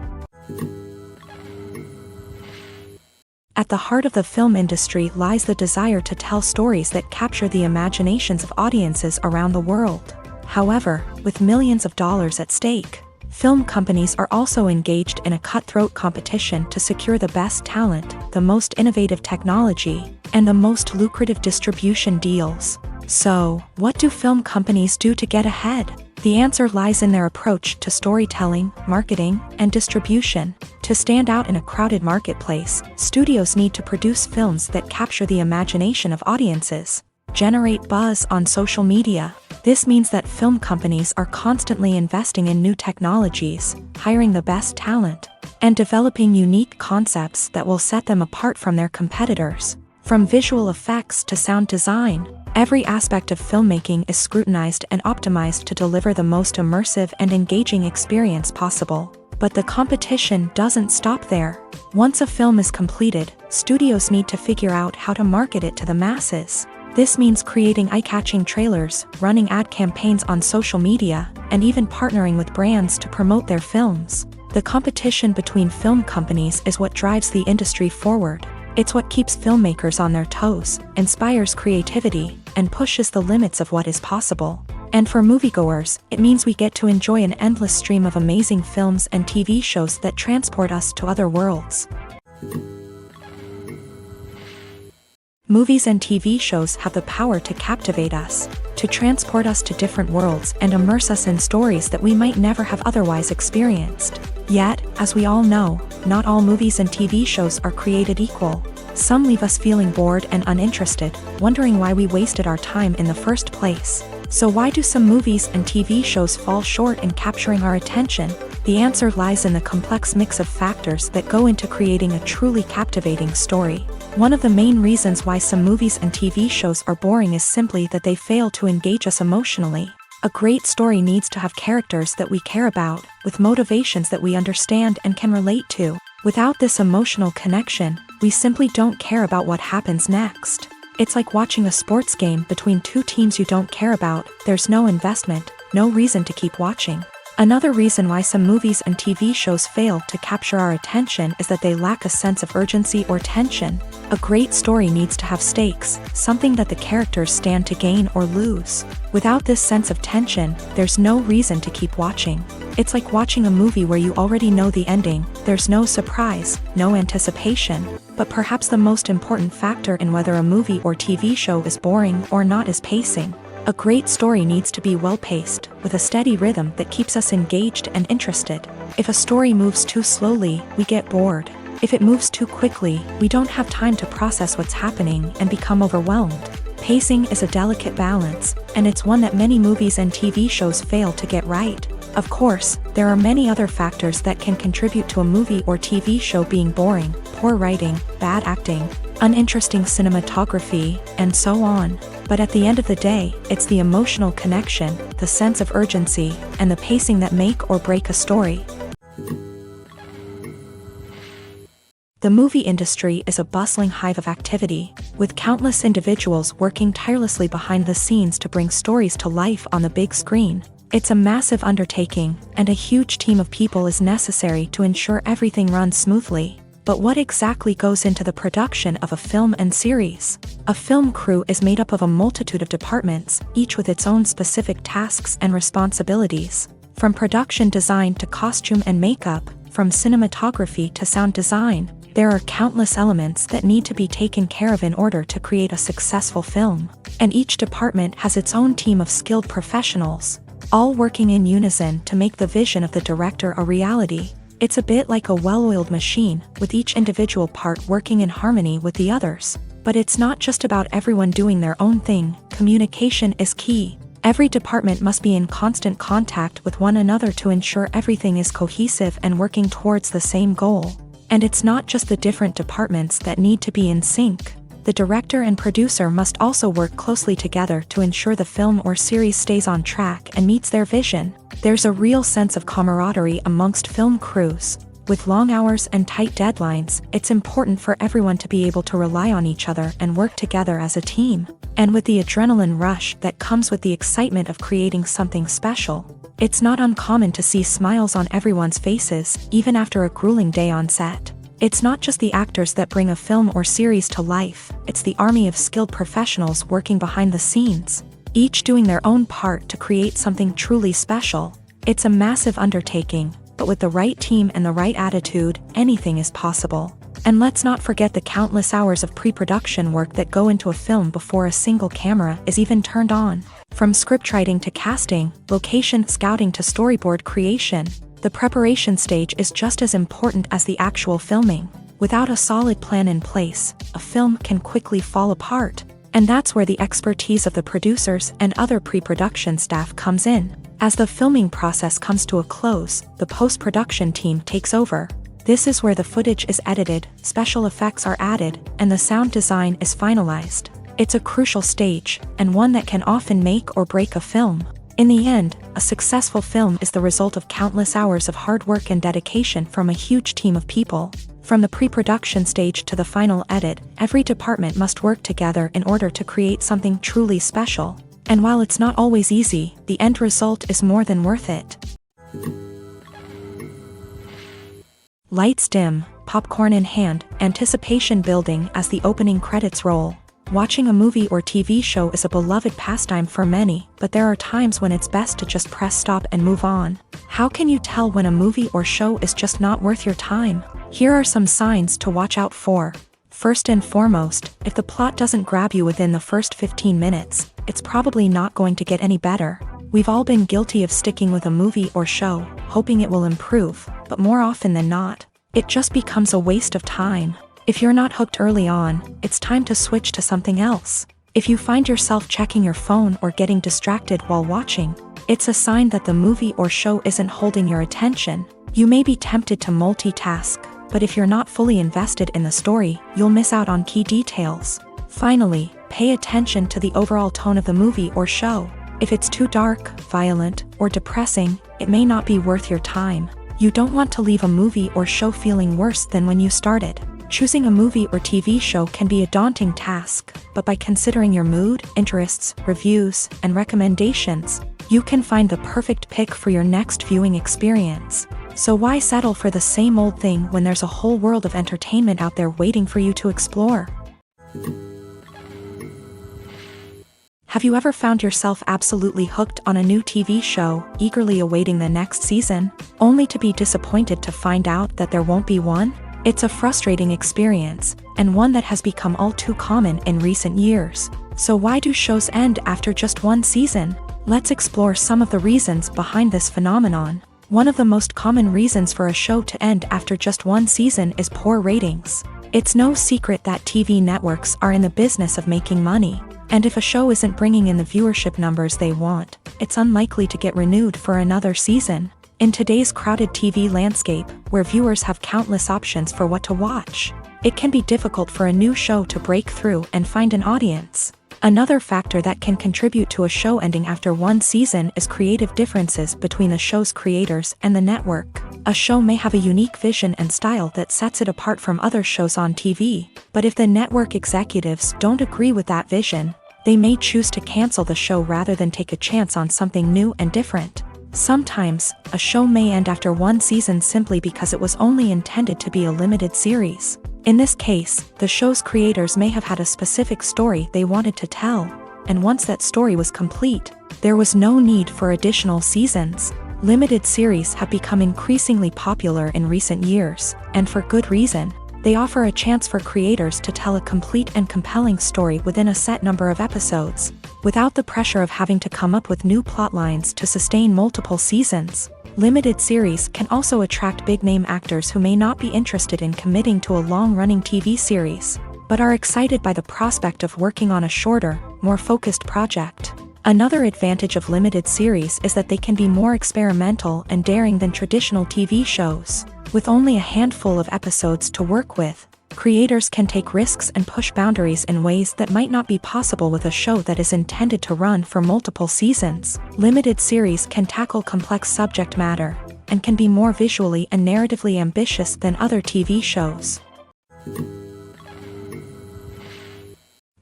At the heart of the film industry lies the desire to tell stories that capture the imaginations of audiences around the world. However, with millions of dollars at stake, film companies are also engaged in a cutthroat competition to secure the best talent, the most innovative technology, and the most lucrative distribution deals. So, what do film companies do to get ahead? The answer lies in their approach to storytelling, marketing, and distribution. To stand out in a crowded marketplace, studios need to produce films that capture the imagination of audiences, generate buzz on social media. This means that film companies are constantly investing in new technologies, hiring the best talent, and developing unique concepts that will set them apart from their competitors. From visual effects to sound design, every aspect of filmmaking is scrutinized and optimized to deliver the most immersive and engaging experience possible. But the competition doesn't stop there. Once a film is completed, studios need to figure out how to market it to the masses. This means creating eye-catching trailers, running ad campaigns on social media, and even partnering with brands to promote their films. The competition between film companies is what drives the industry forward. It's what keeps filmmakers on their toes, inspires creativity, and pushes the limits of what is possible. And for moviegoers, it means we get to enjoy an endless stream of amazing films and TV shows that transport us to other worlds. Movies and TV shows have the power to captivate us, to transport us to different worlds and immerse us in stories that we might never have otherwise experienced. Yet, as we all know, not all movies and TV shows are created equal. Some leave us feeling bored and uninterested, wondering why we wasted our time in the first place. So why do some movies and TV shows fall short in capturing our attention? The answer lies in the complex mix of factors that go into creating a truly captivating story. One of the main reasons why some movies and TV shows are boring is simply that they fail to engage us emotionally. A great story needs to have characters that we care about, with motivations that we understand and can relate to. Without this emotional connection, we simply don't care about what happens next. It's like watching a sports game between two teams you don't care about. There's no investment, no reason to keep watching. Another reason why some movies and TV shows fail to capture our attention is that they lack a sense of urgency or tension. A great story needs to have stakes, something that the characters stand to gain or lose. Without this sense of tension, there's no reason to keep watching. It's like watching a movie where you already know the ending. There's no surprise, no anticipation. But perhaps the most important factor in whether a movie or TV show is boring or not is pacing. A great story needs to be well-paced, with a steady rhythm that keeps us engaged and interested. If a story moves too slowly, we get bored. If it moves too quickly, we don't have time to process what's happening and become overwhelmed. Pacing is a delicate balance, and it's one that many movies and TV shows fail to get right. Of course, there are many other factors that can contribute to a movie or TV show being boring: poor writing, bad acting, uninteresting cinematography, and so on. But at the end of the day, it's the emotional connection, the sense of urgency, and the pacing that make or break a story. The movie industry is a bustling hive of activity, with countless individuals working tirelessly behind the scenes to bring stories to life on the big screen. It's a massive undertaking, and a huge team of people is necessary to ensure everything runs smoothly. But what exactly goes into the production of a film and series? A film crew is made up of a multitude of departments, each with its own specific tasks and responsibilities. From production design to costume and makeup, from cinematography to sound design, there are countless elements that need to be taken care of in order to create a successful film. And each department has its own team of skilled professionals, all working in unison to make the vision of the director a reality. It's a bit like a well-oiled machine, with each individual part working in harmony with the others. But it's not just about everyone doing their own thing. Communication is key. Every department must be in constant contact with one another to ensure everything is cohesive and working towards the same goal. And it's not just the different departments that need to be in sync. The director and producer must also work closely together to ensure the film or series stays on track and meets their vision. There's a real sense of camaraderie amongst film crews. With long hours and tight deadlines, it's important for everyone to be able to rely on each other and work together as a team. And with the adrenaline rush that comes with the excitement of creating something special, it's not uncommon to see smiles on everyone's faces, even after a grueling day on set. It's not just the actors that bring a film or series to life, it's the army of skilled professionals working behind the scenes, each doing their own part to create something truly special. It's a massive undertaking, but with the right team and the right attitude, anything is possible. And let's not forget the countless hours of pre-production work that go into a film before a single camera is even turned on. From scriptwriting to casting, location scouting to storyboard creation, the preparation stage is just as important as the actual filming. Without a solid plan in place, a film can quickly fall apart. And that's where the expertise of the producers and other pre-production staff comes in. As the filming process comes to a close, the post-production team takes over. This is where the footage is edited, special effects are added, and the sound design is finalized. It's a crucial stage, and one that can often make or break a film. In the end, a successful film is the result of countless hours of hard work and dedication from a huge team of people. From the pre-production stage to the final edit, every department must work together in order to create something truly special. And while it's not always easy, the end result is more than worth it. Lights dim, popcorn in hand, anticipation building as the opening credits roll. Watching a movie or TV show is a beloved pastime for many, but there are times when it's best to just press stop and move on. How can you tell when a movie or show is just not worth your time? Here are some signs to watch out for. First and foremost, if the plot doesn't grab you within the first 15 minutes, it's probably not going to get any better. We've all been guilty of sticking with a movie or show, hoping it will improve, but more often than not, it just becomes a waste of time. If you're not hooked early on, it's time to switch to something else. If you find yourself checking your phone or getting distracted while watching, it's a sign that the movie or show isn't holding your attention. You may be tempted to multitask, but if you're not fully invested in the story, you'll miss out on key details. Finally, pay attention to the overall tone of the movie or show. If it's too dark, violent, or depressing, it may not be worth your time. You don't want to leave a movie or show feeling worse than when you started. Choosing a movie or TV show can be a daunting task, but by considering your mood, interests, reviews, and recommendations, you can find the perfect pick for your next viewing experience. So why settle for the same old thing when there's a whole world of entertainment out there waiting for you to explore? Have you ever found yourself absolutely hooked on a new TV show, eagerly awaiting the next season, only to be disappointed to find out that there won't be one? It's a frustrating experience, and one that has become all too common in recent years. So why do shows end after just one season? Let's explore some of the reasons behind this phenomenon. One of the most common reasons for a show to end after just one season is poor ratings. It's no secret that TV networks are in the business of making money, and if a show isn't bringing in the viewership numbers they want, it's unlikely to get renewed for another season. In today's crowded TV landscape, where viewers have countless options for what to watch, it can be difficult for a new show to break through and find an audience. Another factor that can contribute to a show ending after one season is creative differences between the show's creators and the network. A show may have a unique vision and style that sets it apart from other shows on TV, but if the network executives don't agree with that vision, they may choose to cancel the show rather than take a chance on something new and different. Sometimes, a show may end after one season simply because it was only intended to be a limited series. In this case, the show's creators may have had a specific story they wanted to tell, and once that story was complete, there was no need for additional seasons. Limited series have become increasingly popular in recent years, and for good reason. They offer a chance for creators to tell a complete and compelling story within a set number of episodes, without the pressure of having to come up with new plotlines to sustain multiple seasons. Limited series can also attract big-name actors who may not be interested in committing to a long-running TV series, but are excited by the prospect of working on a shorter, more focused project. Another advantage of limited series is that they can be more experimental and daring than traditional TV shows. With only a handful of episodes to work with, creators can take risks and push boundaries in ways that might not be possible with a show that is intended to run for multiple seasons. Limited series can tackle complex subject matter and can be more visually and narratively ambitious than other TV shows.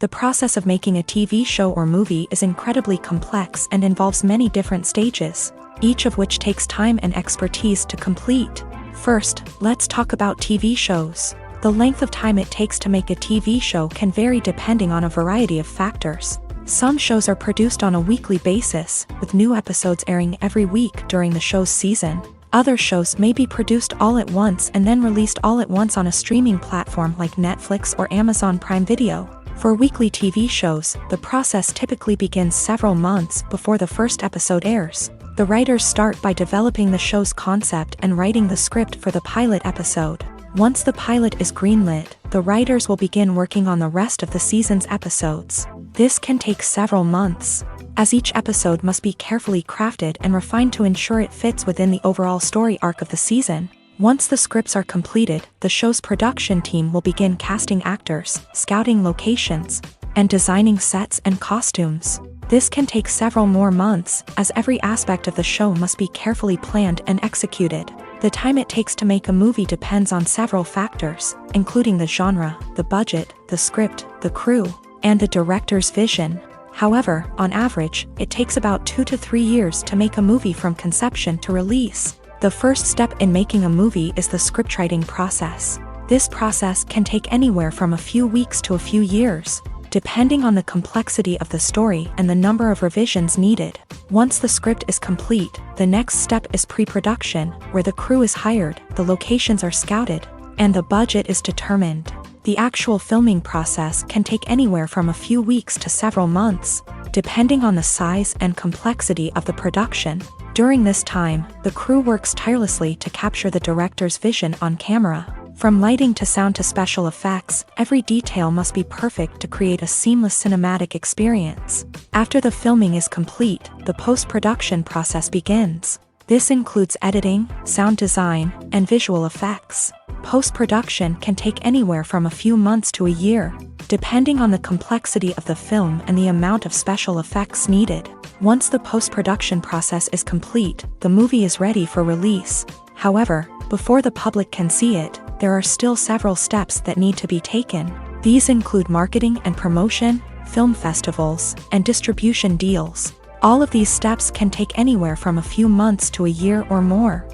The process of making a TV show or movie is incredibly complex and involves many different stages, each of which takes time and expertise to complete. First, let's talk about TV shows. The length of time it takes to make a TV show can vary depending on a variety of factors. Some shows are produced on a weekly basis, with new episodes airing every week during the show's season. Other shows may be produced all at once and then released all at once on a streaming platform like Netflix or Amazon Prime Video. For weekly TV shows, the process typically begins several months before the first episode airs. The writers start by developing the show's concept and writing the script for the pilot episode. Once the pilot is greenlit, the writers will begin working on the rest of the season's episodes. This can take several months, as each episode must be carefully crafted and refined to ensure it fits within the overall story arc of the season. Once the scripts are completed, the show's production team will begin casting actors, scouting locations, and designing sets and costumes. This can take several more months, as every aspect of the show must be carefully planned and executed. The time it takes to make a movie depends on several factors, including the genre, the budget, the script, the crew, and the director's vision. However, on average, it takes about 2 to 3 years to make a movie from conception to release. The first step in making a movie is the scriptwriting process. This process can take anywhere from a few weeks to a few years, depending on the complexity of the story and the number of revisions needed. Once the script is complete, the next step is pre-production, where the crew is hired, the locations are scouted, and the budget is determined. The actual filming process can take anywhere from a few weeks to several months, depending on the size and complexity of the production. During this time, the crew works tirelessly to capture the director's vision on camera. From lighting to sound to special effects, every detail must be perfect to create a seamless cinematic experience. After the filming is complete, the post-production process begins. This includes editing, sound design, and visual effects. Post-production can take anywhere from a few months to a year, depending on the complexity of the film and the amount of special effects needed. Once the post-production process is complete, the movie is ready for release. However, before the public can see it, there are still several steps that need to be taken. These include marketing and promotion, film festivals, and distribution deals. All of these steps can take anywhere from a few months to a year or more.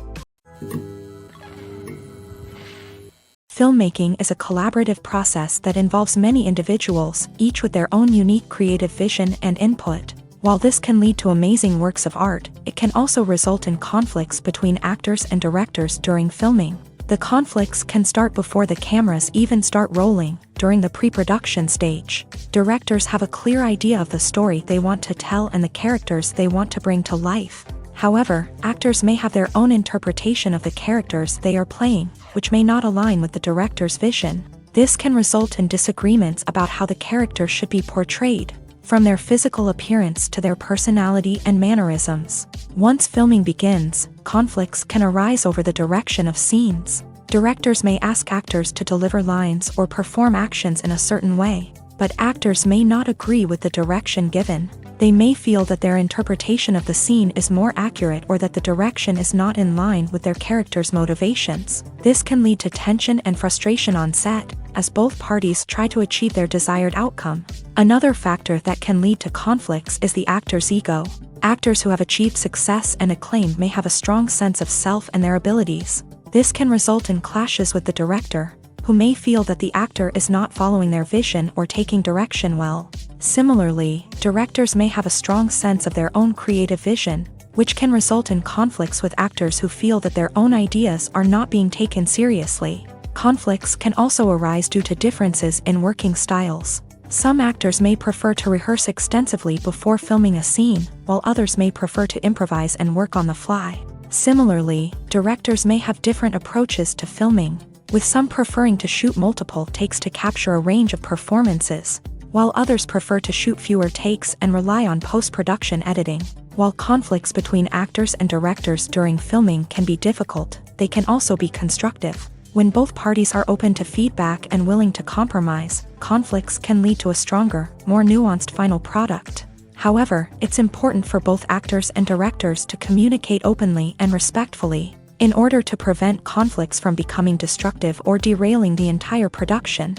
Filmmaking is a collaborative process that involves many individuals, each with their own unique creative vision and input. While this can lead to amazing works of art, it can also result in conflicts between actors and directors during filming. The conflicts can start before the cameras even start rolling, during the pre-production stage. Directors have a clear idea of the story they want to tell and the characters they want to bring to life. However, actors may have their own interpretation of the characters they are playing, which may not align with the director's vision. This can result in disagreements about how the character should be portrayed, from their physical appearance to their personality and mannerisms. Once filming begins, conflicts can arise over the direction of scenes. Directors may ask actors to deliver lines or perform actions in a certain way, but actors may not agree with the direction given. They may feel that their interpretation of the scene is more accurate or that the direction is not in line with their character's motivations. This can lead to tension and frustration on set, as both parties try to achieve their desired outcome. Another factor that can lead to conflicts is the actor's ego. Actors who have achieved success and acclaim may have a strong sense of self and their abilities. This can result in clashes with the director, who may feel that the actor is not following their vision or taking direction well. Similarly, directors may have a strong sense of their own creative vision, which can result in conflicts with actors who feel that their own ideas are not being taken seriously. Conflicts can also arise due to differences in working styles. Some actors may prefer to rehearse extensively before filming a scene, while others may prefer to improvise and work on the fly. Similarly, directors may have different approaches to filming, with some preferring to shoot multiple takes to capture a range of performances, while others prefer to shoot fewer takes and rely on post-production editing. While conflicts between actors and directors during filming can be difficult, they can also be constructive. When both parties are open to feedback and willing to compromise, conflicts can lead to a stronger, more nuanced final product. However, it's important for both actors and directors to communicate openly and respectfully, in order to prevent conflicts from becoming destructive or derailing the entire production.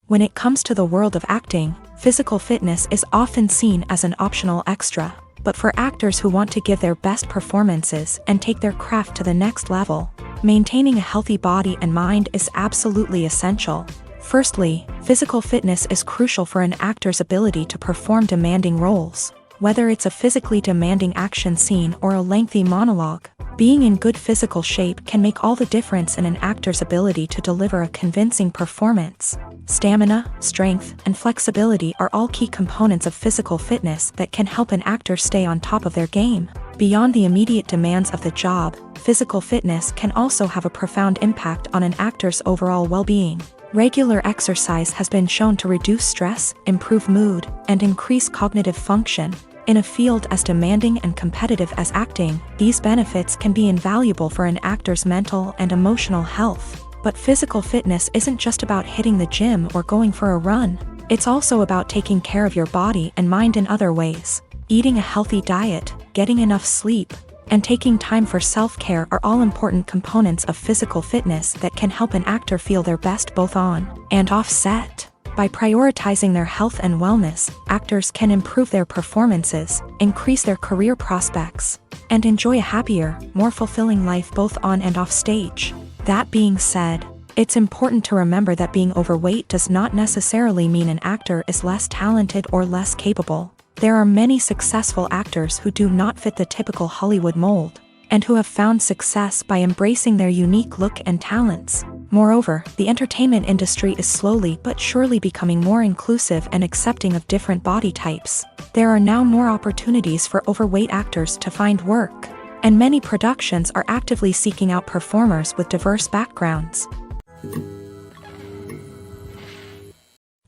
When it comes to the world of acting, physical fitness is often seen as an optional extra. But for actors who want to give their best performances and take their craft to the next level, maintaining a healthy body and mind is absolutely essential. Firstly, physical fitness is crucial for an actor's ability to perform demanding roles. Whether it's a physically demanding action scene or a lengthy monologue, being in good physical shape can make all the difference in an actor's ability to deliver a convincing performance. Stamina, strength, and flexibility are all key components of physical fitness that can help an actor stay on top of their game. Beyond the immediate demands of the job, physical fitness can also have a profound impact on an actor's overall well-being. Regular exercise has been shown to reduce stress, improve mood, and increase cognitive function. In a field as demanding and competitive as acting, these benefits can be invaluable for an actor's mental and emotional health. But physical fitness isn't just about hitting the gym or going for a run. It's also about taking care of your body and mind in other ways. Eating a healthy diet, getting enough sleep, and taking time for self-care are all important components of physical fitness that can help an actor feel their best both on and off set. By prioritizing their health and wellness, actors can improve their performances, increase their career prospects, and enjoy a happier, more fulfilling life both on and off stage. That being said, it's important to remember that being overweight does not necessarily mean an actor is less talented or less capable. There are many successful actors who do not fit the typical Hollywood mold, and who have found success by embracing their unique look and talents. Moreover, the entertainment industry is slowly but surely becoming more inclusive and accepting of different body types. There are now more opportunities for overweight actors to find work, and many productions are actively seeking out performers with diverse backgrounds.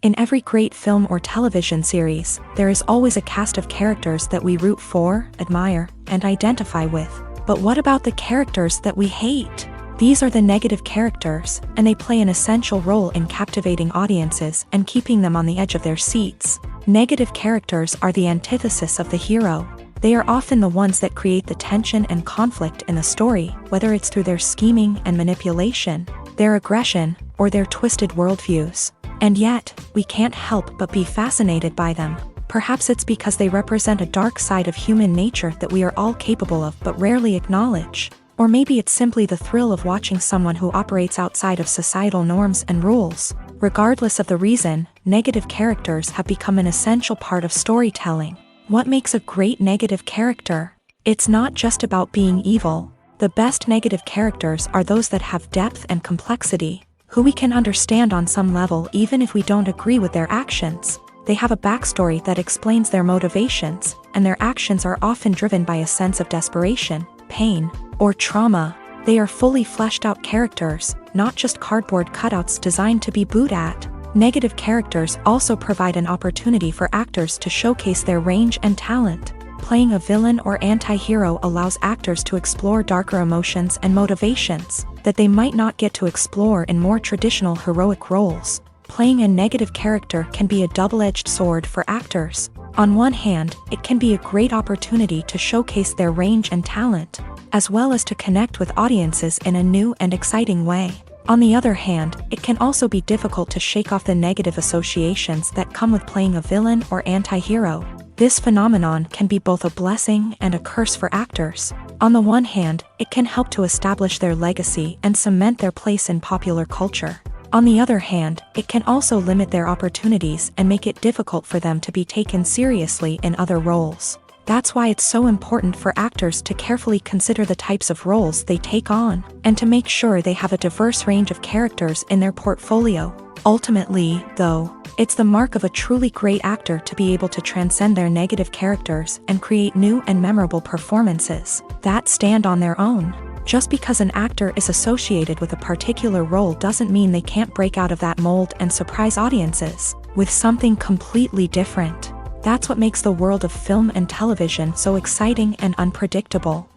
In every great film or television series, there is always a cast of characters that we root for, admire, and identify with. But what about the characters that we hate? These are the negative characters, and they play an essential role in captivating audiences and keeping them on the edge of their seats. Negative characters are the antithesis of the hero. They are often the ones that create the tension and conflict in the story, whether it's through their scheming and manipulation, their aggression, or their twisted worldviews. And yet, we can't help but be fascinated by them. Perhaps it's because they represent a dark side of human nature that we are all capable of but rarely acknowledge. Or maybe it's simply the thrill of watching someone who operates outside of societal norms and rules. Regardless of the reason, negative characters have become an essential part of storytelling. What makes a great negative character? It's not just about being evil. The best negative characters are those that have depth and complexity, who we can understand on some level even if we don't agree with their actions. They have a backstory that explains their motivations, and their actions are often driven by a sense of desperation, pain, or trauma. They are fully fleshed out characters, not just cardboard cutouts designed to be booed at. Negative characters also provide an opportunity for actors to showcase their range and talent. Playing a villain or anti-hero allows actors to explore darker emotions and motivations that they might not get to explore in more traditional heroic roles. Playing a negative character can be a double-edged sword for actors. On one hand, it can be a great opportunity to showcase their range and talent, as well as to connect with audiences in a new and exciting way. On the other hand, it can also be difficult to shake off the negative associations that come with playing a villain or anti-hero. This phenomenon can be both a blessing and a curse for actors. On the one hand, it can help to establish their legacy and cement their place in popular culture. On the other hand, it can also limit their opportunities and make it difficult for them to be taken seriously in other roles. That's why it's so important for actors to carefully consider the types of roles they take on, and to make sure they have a diverse range of characters in their portfolio. Ultimately, though, it's the mark of a truly great actor to be able to transcend their negative characters and create new and memorable performances that stand on their own. Just because an actor is associated with a particular role doesn't mean they can't break out of that mold and surprise audiences with something completely different. That's what makes the world of film and television so exciting and unpredictable.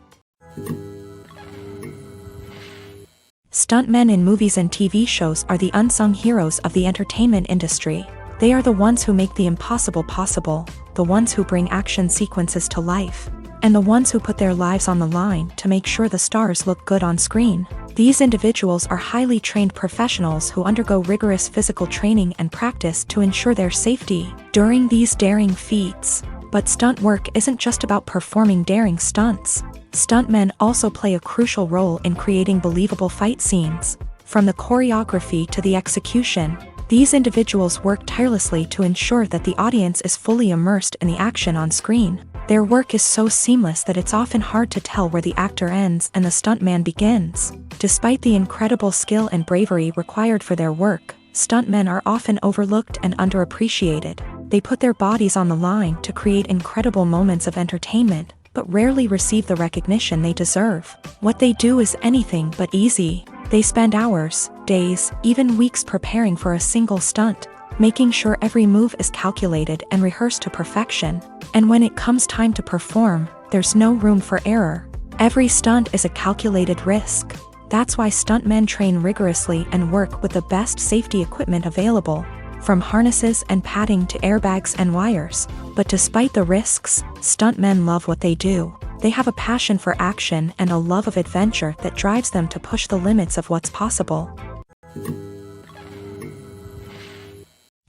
Stuntmen in movies and TV shows are the unsung heroes of the entertainment industry. They are the ones who make the impossible possible, the ones who bring action sequences to life, and the ones who put their lives on the line to make sure the stars look good on screen. These individuals are highly trained professionals who undergo rigorous physical training and practice to ensure their safety during these daring feats. But stunt work isn't just about performing daring stunts. Stuntmen also play a crucial role in creating believable fight scenes. From the choreography to the execution, these individuals work tirelessly to ensure that the audience is fully immersed in the action on screen. Their work is so seamless that it's often hard to tell where the actor ends and the stuntman begins. Despite the incredible skill and bravery required for their work, stuntmen are often overlooked and underappreciated. They put their bodies on the line to create incredible moments of entertainment, but rarely receive the recognition they deserve. What they do is anything but easy. They spend hours, days, even weeks preparing for a single stunt, making sure every move is calculated and rehearsed to perfection. And when it comes time to perform, there's no room for error. Every stunt is a calculated risk. That's why stuntmen train rigorously and work with the best safety equipment available, from harnesses and padding to airbags and wires. But despite the risks, stuntmen love what they do. They have a passion for action and a love of adventure that drives them to push the limits of what's possible.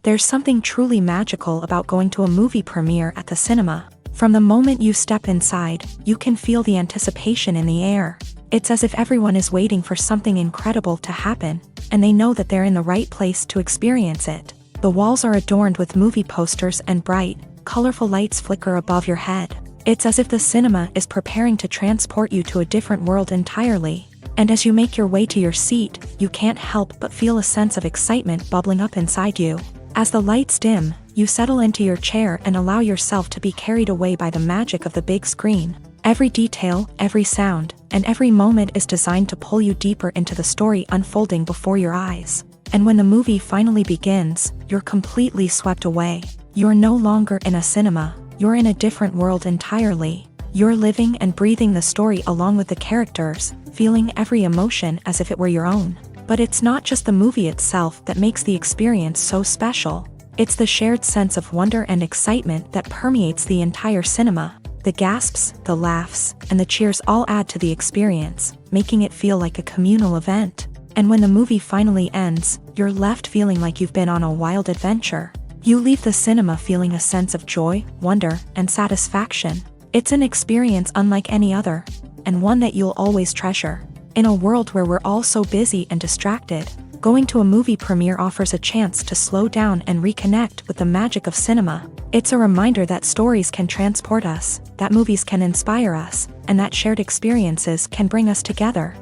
There's something truly magical about going to a movie premiere at the cinema. From the moment you step inside, you can feel the anticipation in the air. It's as if everyone is waiting for something incredible to happen, and they know that they're in the right place to experience it. The walls are adorned with movie posters and bright, colorful lights flicker above your head. It's as if the cinema is preparing to transport you to a different world entirely. And as you make your way to your seat, you can't help but feel a sense of excitement bubbling up inside you. As the lights dim, you settle into your chair and allow yourself to be carried away by the magic of the big screen. Every detail, every sound, and every moment is designed to pull you deeper into the story unfolding before your eyes. And when the movie finally begins, you're completely swept away. You're no longer in a cinema, you're in a different world entirely. You're living and breathing the story along with the characters, feeling every emotion as if it were your own. But it's not just the movie itself that makes the experience so special. It's the shared sense of wonder and excitement that permeates the entire cinema. The gasps, the laughs, and the cheers all add to the experience, making it feel like a communal event. And when the movie finally ends, you're left feeling like you've been on a wild adventure. You leave the cinema feeling a sense of joy, wonder, and satisfaction. It's an experience unlike any other, and one that you'll always treasure. In a world where we're all so busy and distracted, going to a movie premiere offers a chance to slow down and reconnect with the magic of cinema. It's a reminder that stories can transport us, that movies can inspire us, and that shared experiences can bring us together.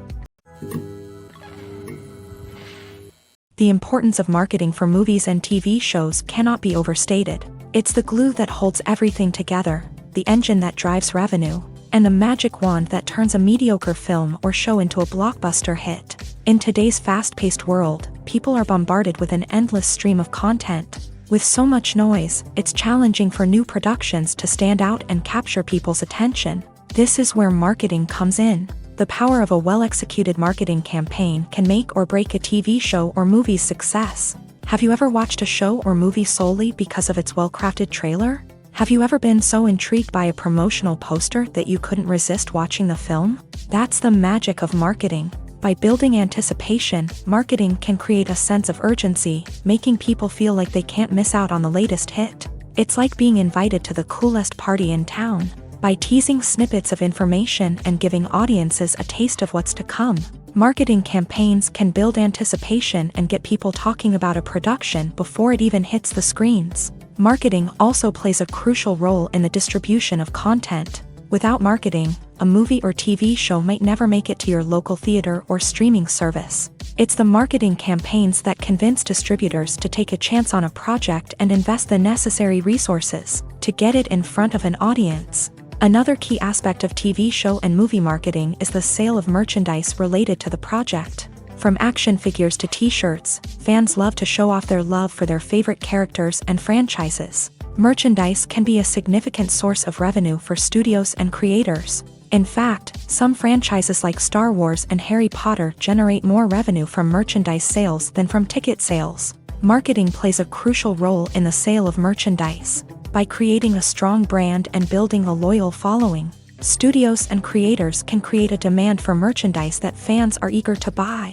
The importance of marketing for movies and TV shows cannot be overstated. It's the glue that holds everything together, the engine that drives revenue, and the magic wand that turns a mediocre film or show into a blockbuster hit. In today's fast-paced world, people are bombarded with an endless stream of content. With so much noise, it's challenging for new productions to stand out and capture people's attention. This is where marketing comes in. The power of a well-executed marketing campaign can make or break a TV show or movie's success. Have you ever watched a show or movie solely because of its well-crafted trailer? Have you ever been so intrigued by a promotional poster that you couldn't resist watching the film? That's the magic of marketing. By building anticipation, marketing can create a sense of urgency, making people feel like they can't miss out on the latest hit. It's like being invited to the coolest party in town. By teasing snippets of information and giving audiences a taste of what's to come, marketing campaigns can build anticipation and get people talking about a production before it even hits the screens. Marketing also plays a crucial role in the distribution of content. Without marketing, a movie or TV show might never make it to your local theater or streaming service. It's the marketing campaigns that convince distributors to take a chance on a project and invest the necessary resources to get it in front of an audience. Another key aspect of TV show and movie marketing is the sale of merchandise related to the project. From action figures to t-shirts, fans love to show off their love for their favorite characters and franchises. Merchandise can be a significant source of revenue for studios and creators. In fact, some franchises like Star Wars and Harry Potter generate more revenue from merchandise sales than from ticket sales. Marketing plays a crucial role in the sale of merchandise. By creating a strong brand and building a loyal following, studios and creators can create a demand for merchandise that fans are eager to buy.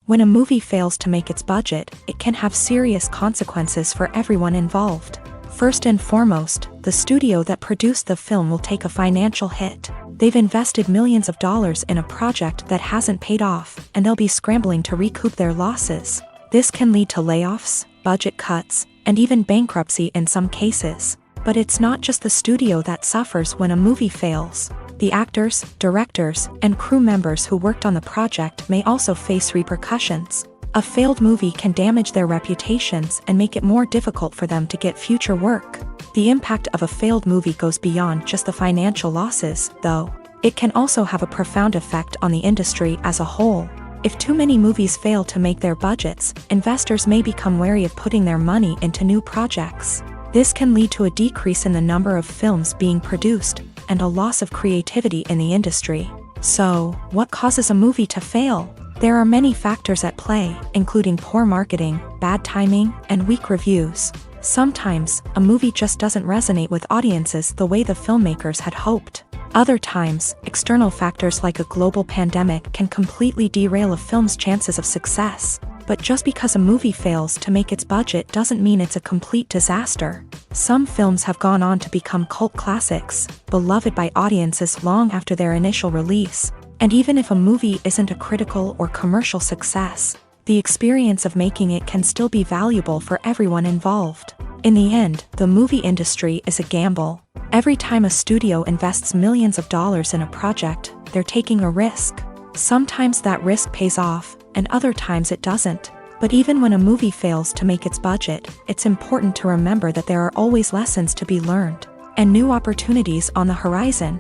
When a movie fails to make its budget, it can have serious consequences for everyone involved. First and foremost, the studio that produced the film will take a financial hit. They've invested millions of dollars in a project that hasn't paid off, and they'll be scrambling to recoup their losses. This can lead to layoffs, budget cuts, and even bankruptcy in some cases. But it's not just the studio that suffers when a movie fails. The actors, directors, and crew members who worked on the project may also face repercussions. A failed movie can damage their reputations and make it more difficult for them to get future work. The impact of a failed movie goes beyond just the financial losses, though. It can also have a profound effect on the industry as a whole. If too many movies fail to make their budgets, investors may become wary of putting their money into new projects. This can lead to a decrease in the number of films being produced, and a loss of creativity in the industry. So, what causes a movie to fail? There are many factors at play, including poor marketing, bad timing, and weak reviews. Sometimes, a movie just doesn't resonate with audiences the way the filmmakers had hoped. Other times, external factors like a global pandemic can completely derail a film's chances of success. But just because a movie fails to make its budget doesn't mean it's a complete disaster. Some films have gone on to become cult classics, beloved by audiences long after their initial release. And even if a movie isn't a critical or commercial success, the experience of making it can still be valuable for everyone involved. In the end, the movie industry is a gamble. Every time a studio invests millions of dollars in a project, they're taking a risk. Sometimes that risk pays off, and other times it doesn't. But even when a movie fails to make its budget, it's important to remember that there are always lessons to be learned, and new opportunities on the horizon.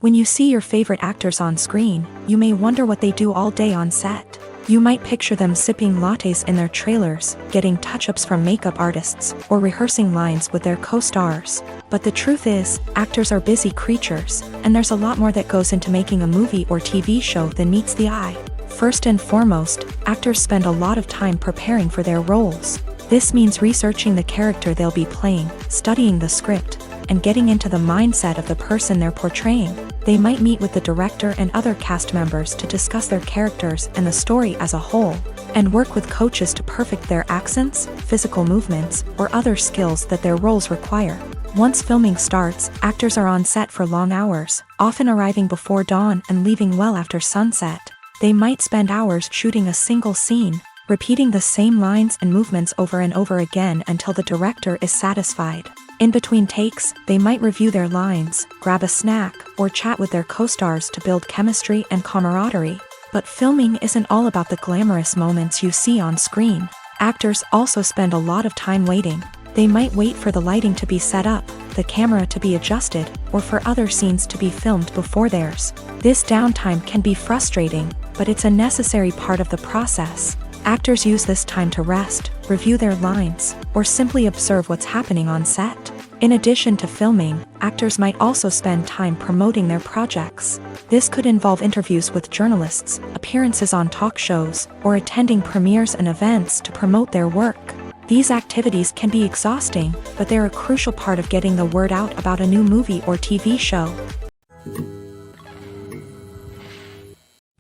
When you see your favorite actors on screen, you may wonder what they do all day on set. You might picture them sipping lattes in their trailers, getting touch-ups from makeup artists, or rehearsing lines with their co-stars. But the truth is, actors are busy creatures, and there's a lot more that goes into making a movie or TV show than meets the eye. First and foremost, actors spend a lot of time preparing for their roles. This means researching the character they'll be playing, studying the script, and getting into the mindset of the person they're portraying. They might meet with the director and other cast members to discuss their characters and the story as a whole, and work with coaches to perfect their accents, physical movements, or other skills that their roles require. Once filming starts, actors are on set for long hours, often arriving before dawn and leaving well after sunset. They might spend hours shooting a single scene, repeating the same lines and movements over and over again until the director is satisfied. In between takes, they might review their lines, grab a snack, or chat with their co-stars to build chemistry and camaraderie. But filming isn't all about the glamorous moments you see on screen. Actors also spend a lot of time waiting. They might wait for the lighting to be set up, the camera to be adjusted, or for other scenes to be filmed before theirs. This downtime can be frustrating, but it's a necessary part of the process. Actors use this time to rest, review their lines, or simply observe what's happening on set. In addition to filming, actors might also spend time promoting their projects. This could involve interviews with journalists, appearances on talk shows, or attending premieres and events to promote their work. These activities can be exhausting, but they're a crucial part of getting the word out about a new movie or TV show.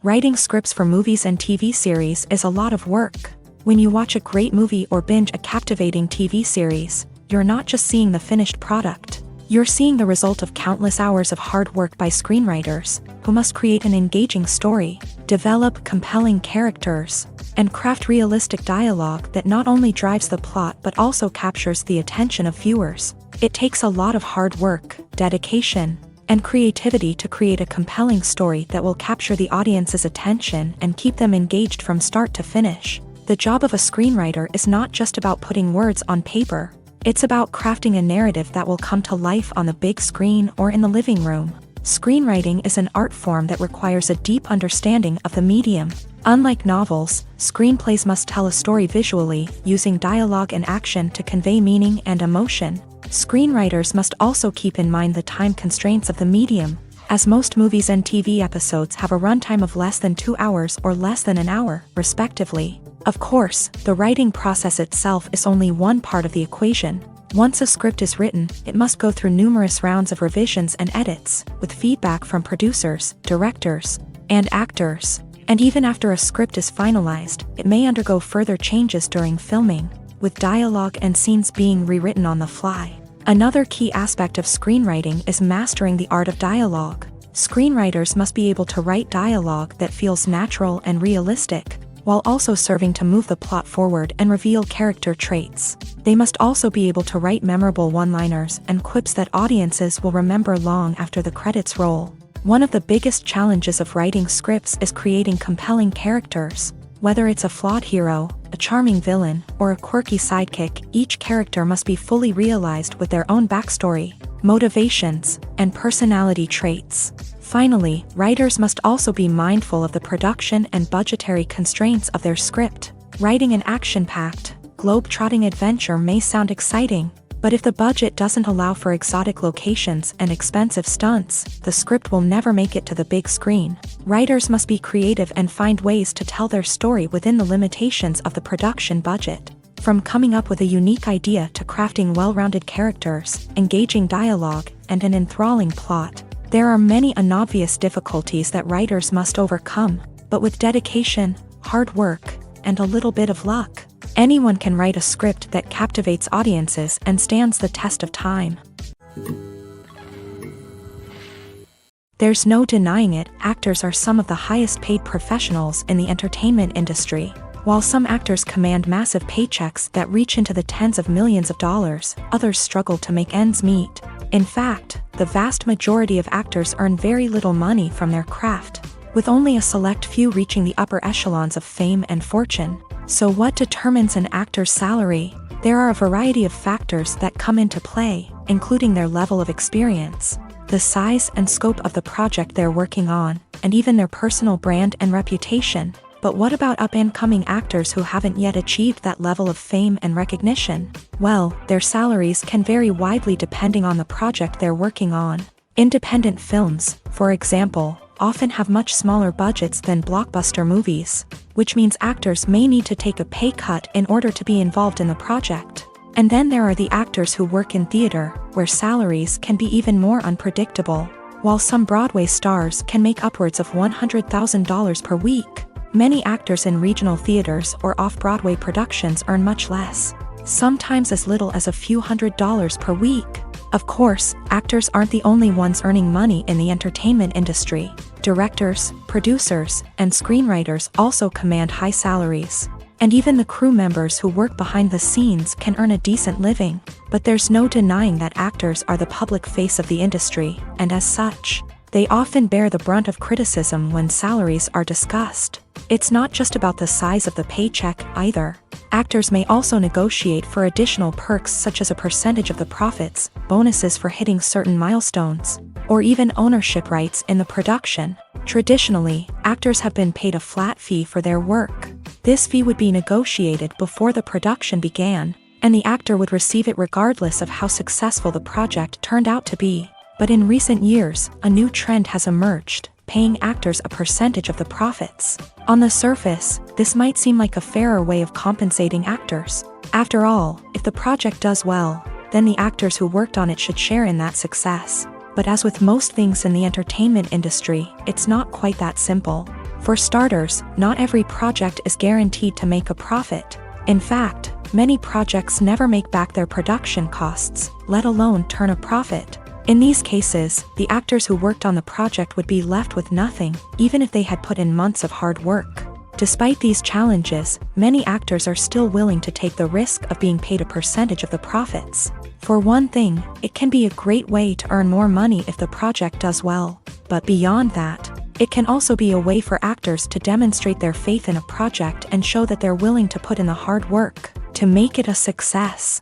Writing scripts for movies and TV series is a lot of work. When you watch a great movie or binge a captivating TV series, you're not just seeing the finished product. You're seeing the result of countless hours of hard work by screenwriters, who must create an engaging story, develop compelling characters, and craft realistic dialogue that not only drives the plot but also captures the attention of viewers. It takes a lot of hard work, dedication, and creativity to create a compelling story that will capture the audience's attention and keep them engaged from start to finish. The job of a screenwriter is not just about putting words on paper. It's about crafting a narrative that will come to life on the big screen or in the living room. Screenwriting is an art form that requires a deep understanding of the medium. Unlike novels, screenplays must tell a story visually, using dialogue and action to convey meaning and emotion. Screenwriters must also keep in mind the time constraints of the medium, as most movies and TV episodes have a runtime of less than 2 hours or less than an hour, respectively. Of course, the writing process itself is only one part of the equation. Once a script is written, it must go through numerous rounds of revisions and edits, with feedback from producers, directors, and actors. And even after a script is finalized, it may undergo further changes during filming, with dialogue and scenes being rewritten on the fly. Another key aspect of screenwriting is mastering the art of dialogue. Screenwriters must be able to write dialogue that feels natural and realistic, while also serving to move the plot forward and reveal character traits. They must also be able to write memorable one-liners and quips that audiences will remember long after the credits roll. One of the biggest challenges of writing scripts is creating compelling characters. Whether it's a flawed hero, a charming villain, or a quirky sidekick, each character must be fully realized with their own backstory, motivations, and personality traits. Finally, writers must also be mindful of the production and budgetary constraints of their script. Writing an action-packed, globe-trotting adventure may sound exciting, but if the budget doesn't allow for exotic locations and expensive stunts, the script will never make it to the big screen. Writers must be creative and find ways to tell their story within the limitations of the production budget. From coming up with a unique idea to crafting well-rounded characters, engaging dialogue, and an enthralling plot, there are many unobvious difficulties that writers must overcome, but with dedication, hard work, and a little bit of luck, anyone can write a script that captivates audiences and stands the test of time. There's no denying it, actors are some of the highest paid professionals in the entertainment industry. While some actors command massive paychecks that reach into the tens of millions of dollars, others struggle to make ends meet. In fact, the vast majority of actors earn very little money from their craft, with only a select few reaching the upper echelons of fame and fortune. So what determines an actor's salary? There are a variety of factors that come into play, including their level of experience, the size and scope of the project they're working on, and even their personal brand and reputation. But what about up-and-coming actors who haven't yet achieved that level of fame and recognition? Well, their salaries can vary widely depending on the project they're working on. Independent films, for example, often have much smaller budgets than blockbuster movies, which means actors may need to take a pay cut in order to be involved in the project. And then there are the actors who work in theater, where salaries can be even more unpredictable. While some Broadway stars can make upwards of $100,000 per week, many actors in regional theaters or off-Broadway productions earn much less, sometimes as little as a few $100s per week. Of course, actors aren't the only ones earning money in the entertainment industry. Directors, producers, and screenwriters also command high salaries. And even the crew members who work behind the scenes can earn a decent living. But there's no denying that actors are the public face of the industry, and as such, they often bear the brunt of criticism when salaries are discussed. It's not just about the size of the paycheck, either. Actors may also negotiate for additional perks such as a percentage of the profits, bonuses for hitting certain milestones, or even ownership rights in the production. Traditionally, actors have been paid a flat fee for their work. This fee would be negotiated before the production began, and the actor would receive it regardless of how successful the project turned out to be. But in recent years, a new trend has emerged, paying actors a percentage of the profits. On the surface, this might seem like a fairer way of compensating actors. After all, if the project does well, then the actors who worked on it should share in that success. But as with most things in the entertainment industry, it's not quite that simple. For starters, not every project is guaranteed to make a profit. In fact, many projects never make back their production costs, let alone turn a profit. In these cases, the actors who worked on the project would be left with nothing, even if they had put in months of hard work. Despite these challenges, many actors are still willing to take the risk of being paid a percentage of the profits. For one thing, it can be a great way to earn more money if the project does well. But beyond that, It can also be a way for actors to demonstrate their faith in a project and show that they're willing to put in the hard work to make it a success.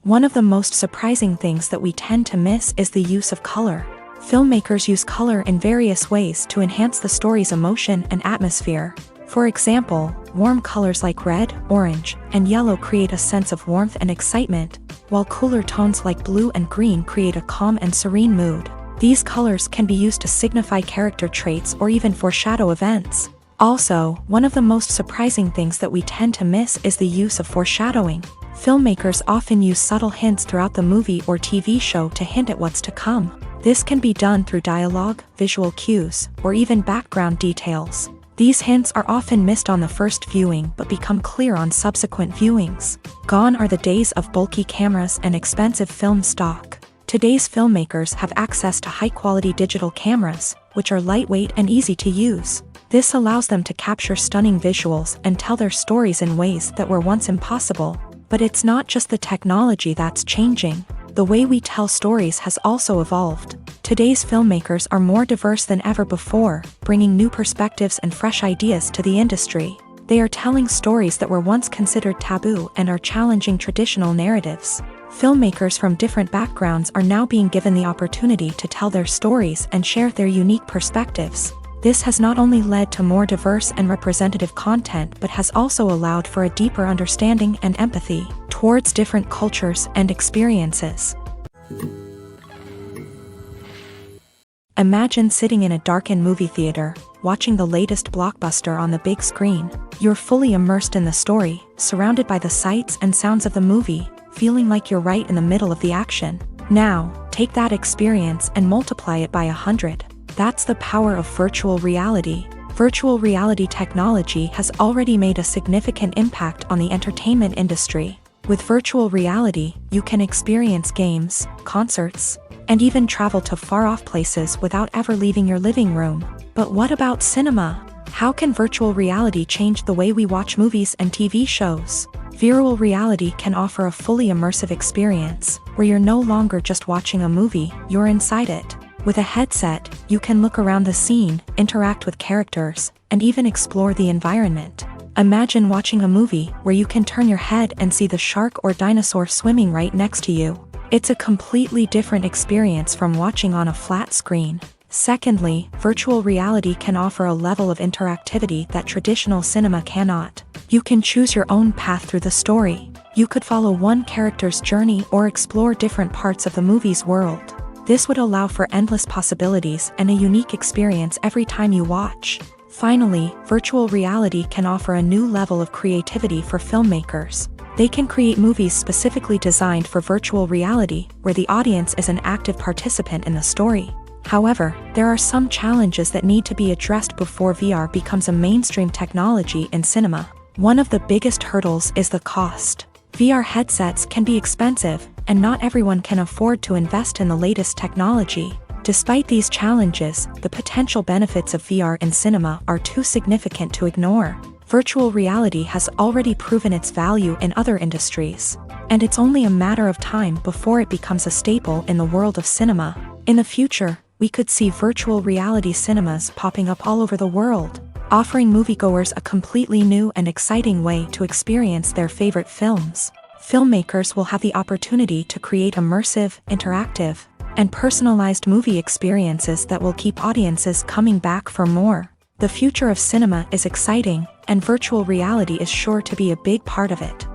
One of the most surprising things that we tend to miss is the use of color. Filmmakers use color in various ways to enhance the story's emotion and atmosphere. For example, warm colors like red, orange, and yellow create a sense of warmth and excitement, while cooler tones like blue and green create a calm and serene mood. These colors can be used to signify character traits or even foreshadow events. Also, one of the most surprising things that we tend to miss is the use of foreshadowing. Filmmakers often use subtle hints throughout the movie or TV show to hint at what's to come. This can be done through dialogue, visual cues, or even background details. These hints are often missed on the first viewing but become clear on subsequent viewings. Gone are the days of bulky cameras and expensive film stock. Today's filmmakers have access to high-quality digital cameras, which are lightweight and easy to use. This allows them to capture stunning visuals and tell their stories in ways that were once impossible. But it's not just the technology that's changing. The way we tell stories has also evolved. Today's filmmakers are more diverse than ever before, bringing new perspectives and fresh ideas to the industry. They are telling stories that were once considered taboo and are challenging traditional narratives. Filmmakers from different backgrounds are now being given the opportunity to tell their stories and share their unique perspectives. This has not only led to more diverse and representative content but has also allowed for a deeper understanding and empathy towards different cultures and experiences. Imagine sitting in a darkened movie theater, watching the latest blockbuster on the big screen. You're fully immersed in the story, surrounded by the sights and sounds of the movie, feeling like you're right in the middle of the action. Now, take that experience and multiply it by 100. That's the power of virtual reality. Virtual reality technology has already made a significant impact on the entertainment industry. With virtual reality, you can experience games, concerts, and even travel to far-off places without ever leaving your living room. But what about cinema? How can virtual reality change the way we watch movies and TV shows? Virtual reality can offer a fully immersive experience, where you're no longer just watching a movie, you're inside it. With a headset, you can look around the scene, interact with characters, and even explore the environment. Imagine watching a movie where you can turn your head and see the shark or dinosaur swimming right next to you. It's a completely different experience from watching on a flat screen. Secondly, virtual reality can offer a level of interactivity that traditional cinema cannot. You can choose your own path through the story. You could follow one character's journey or explore different parts of the movie's world. This would allow for endless possibilities and a unique experience every time you watch. Finally, virtual reality can offer a new level of creativity for filmmakers. They can create movies specifically designed for virtual reality, where the audience is an active participant in the story. However, there are some challenges that need to be addressed before VR becomes a mainstream technology in cinema. One of the biggest hurdles is the cost. VR headsets can be expensive, and not everyone can afford to invest in the latest technology. Despite these challenges, the potential benefits of VR in cinema are too significant to ignore. Virtual reality has already proven its value in other industries, and it's only a matter of time before it becomes a staple in the world of cinema. In the future, we could see virtual reality cinemas popping up all over the world, offering moviegoers a completely new and exciting way to experience their favorite films. Filmmakers will have the opportunity to create immersive, interactive, and personalized movie experiences that will keep audiences coming back for more. The future of cinema is exciting, and virtual reality is sure to be a big part of it.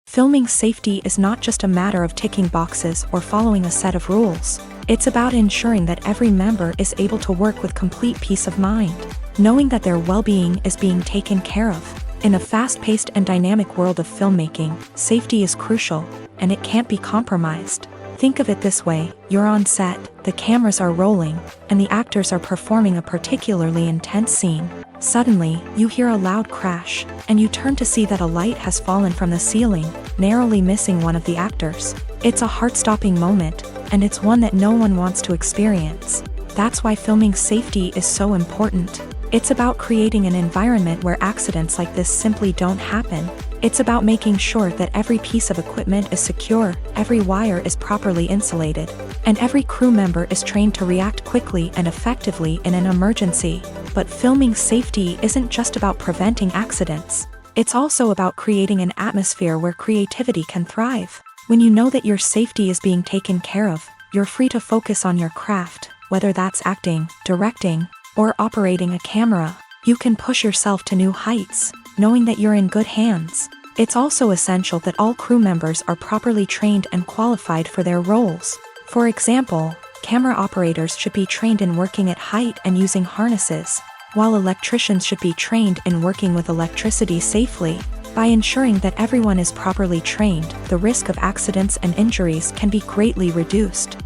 Filming safety is not just a matter of ticking boxes or following a set of rules. It's about ensuring that every member is able to work with complete peace of mind, knowing that their well-being is being taken care of. In a fast-paced and dynamic world of filmmaking, safety is crucial, and it can't be compromised. Think of it this way: you're on set, the cameras are rolling, and the actors are performing a particularly intense scene. Suddenly, you hear a loud crash, and you turn to see that a light has fallen from the ceiling, narrowly missing one of the actors. It's a heart-stopping moment, and it's one that no one wants to experience. That's why filming safety is so important. It's about creating an environment where accidents like this simply don't happen. It's about making sure that every piece of equipment is secure, every wire is properly insulated, and every crew member is trained to react quickly and effectively in an emergency. But filming safety isn't just about preventing accidents. It's also about creating an atmosphere where creativity can thrive. When you know that your safety is being taken care of, you're free to focus on your craft, whether that's acting, directing, or operating a camera. You can push yourself to new heights, knowing that you're in good hands. It's also essential that all crew members are properly trained and qualified for their roles. For example, camera operators should be trained in working at height and using harnesses, while electricians should be trained in working with electricity safely. By ensuring that everyone is properly trained, the risk of accidents and injuries can be greatly reduced.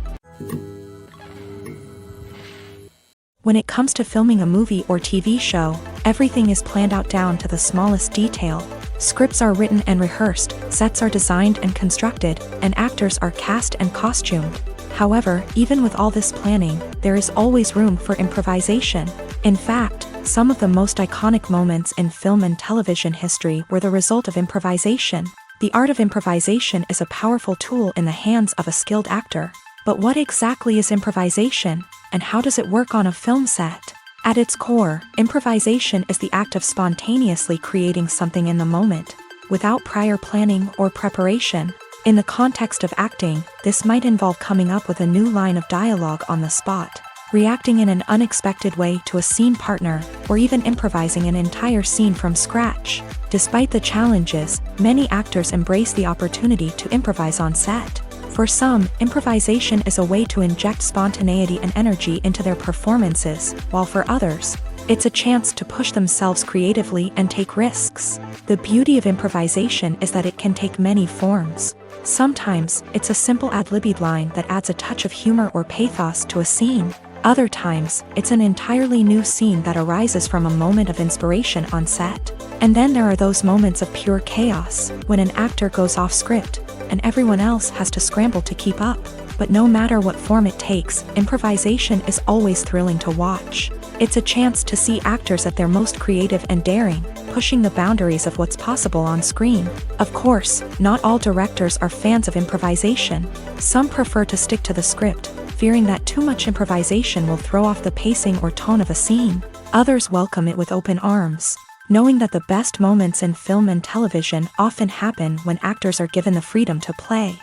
When it comes to filming a movie or TV show, everything is planned out down to the smallest detail. Scripts are written and rehearsed, sets are designed and constructed, and actors are cast and costumed. However, even with all this planning, there is always room for improvisation. In fact, some of the most iconic moments in film and television history were the result of improvisation. The art of improvisation is a powerful tool in the hands of a skilled actor. But what exactly is improvisation, and how does it work on a film set? At its core, improvisation is the act of spontaneously creating something in the moment, without prior planning or preparation. In the context of acting, this might involve coming up with a new line of dialogue on the spot, reacting in an unexpected way to a scene partner, or even improvising an entire scene from scratch. Despite the challenges, many actors embrace the opportunity to improvise on set. For some, improvisation is a way to inject spontaneity and energy into their performances, while for others, it's a chance to push themselves creatively and take risks. The beauty of improvisation is that it can take many forms. Sometimes, it's a simple ad-libbed line that adds a touch of humor or pathos to a scene. Other times, it's an entirely new scene that arises from a moment of inspiration on set. And then there are those moments of pure chaos, when an actor goes off script, and everyone else has to scramble to keep up. But no matter what form it takes, improvisation is always thrilling to watch. It's a chance to see actors at their most creative and daring, pushing the boundaries of what's possible on screen. Of course, not all directors are fans of improvisation. Some prefer to stick to the script, fearing that too much improvisation will throw off the pacing or tone of a scene. Others welcome it with open arms, knowing that the best moments in film and television often happen when actors are given the freedom to play.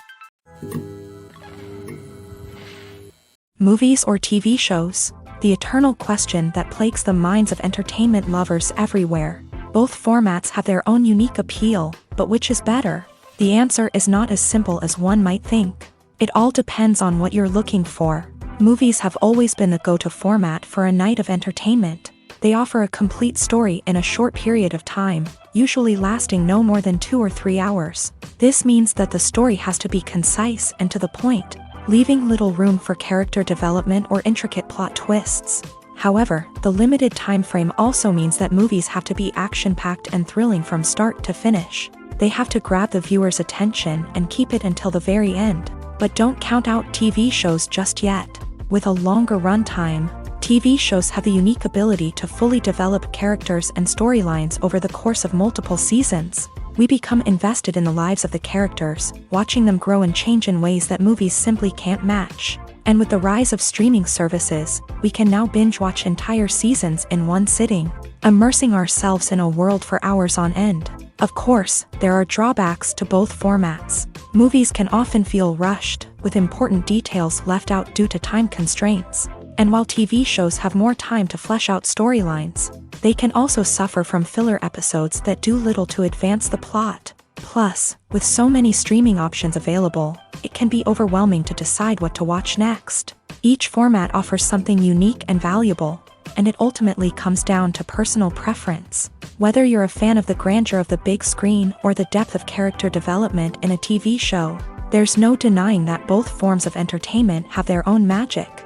Movies or TV shows? The eternal question that plagues the minds of entertainment lovers everywhere. Both formats have their own unique appeal, but which is better? The answer is not as simple as one might think. It all depends on what you're looking for. Movies have always been the go-to format for a night of entertainment. They offer a complete story in a short period of time, usually lasting no more than 2 or 3 hours. This means that the story has to be concise and to the point, leaving little room for character development or intricate plot twists. However, the limited time frame also means that movies have to be action-packed and thrilling from start to finish. They have to grab the viewer's attention and keep it until the very end. But don't count out TV shows just yet. With a longer runtime, TV shows have the unique ability to fully develop characters and storylines over the course of multiple seasons. We become invested in the lives of the characters, watching them grow and change in ways that movies simply can't match. And with the rise of streaming services, we can now binge-watch entire seasons in one sitting, immersing ourselves in a world for hours on end. Of course, there are drawbacks to both formats. Movies can often feel rushed, with important details left out due to time constraints. And while TV shows have more time to flesh out storylines, they can also suffer from filler episodes that do little to advance the plot. Plus, with so many streaming options available, it can be overwhelming to decide what to watch next. Each format offers something unique and valuable, and it ultimately comes down to personal preference. Whether you're a fan of the grandeur of the big screen or the depth of character development in a TV show, there's no denying that both forms of entertainment have their own magic.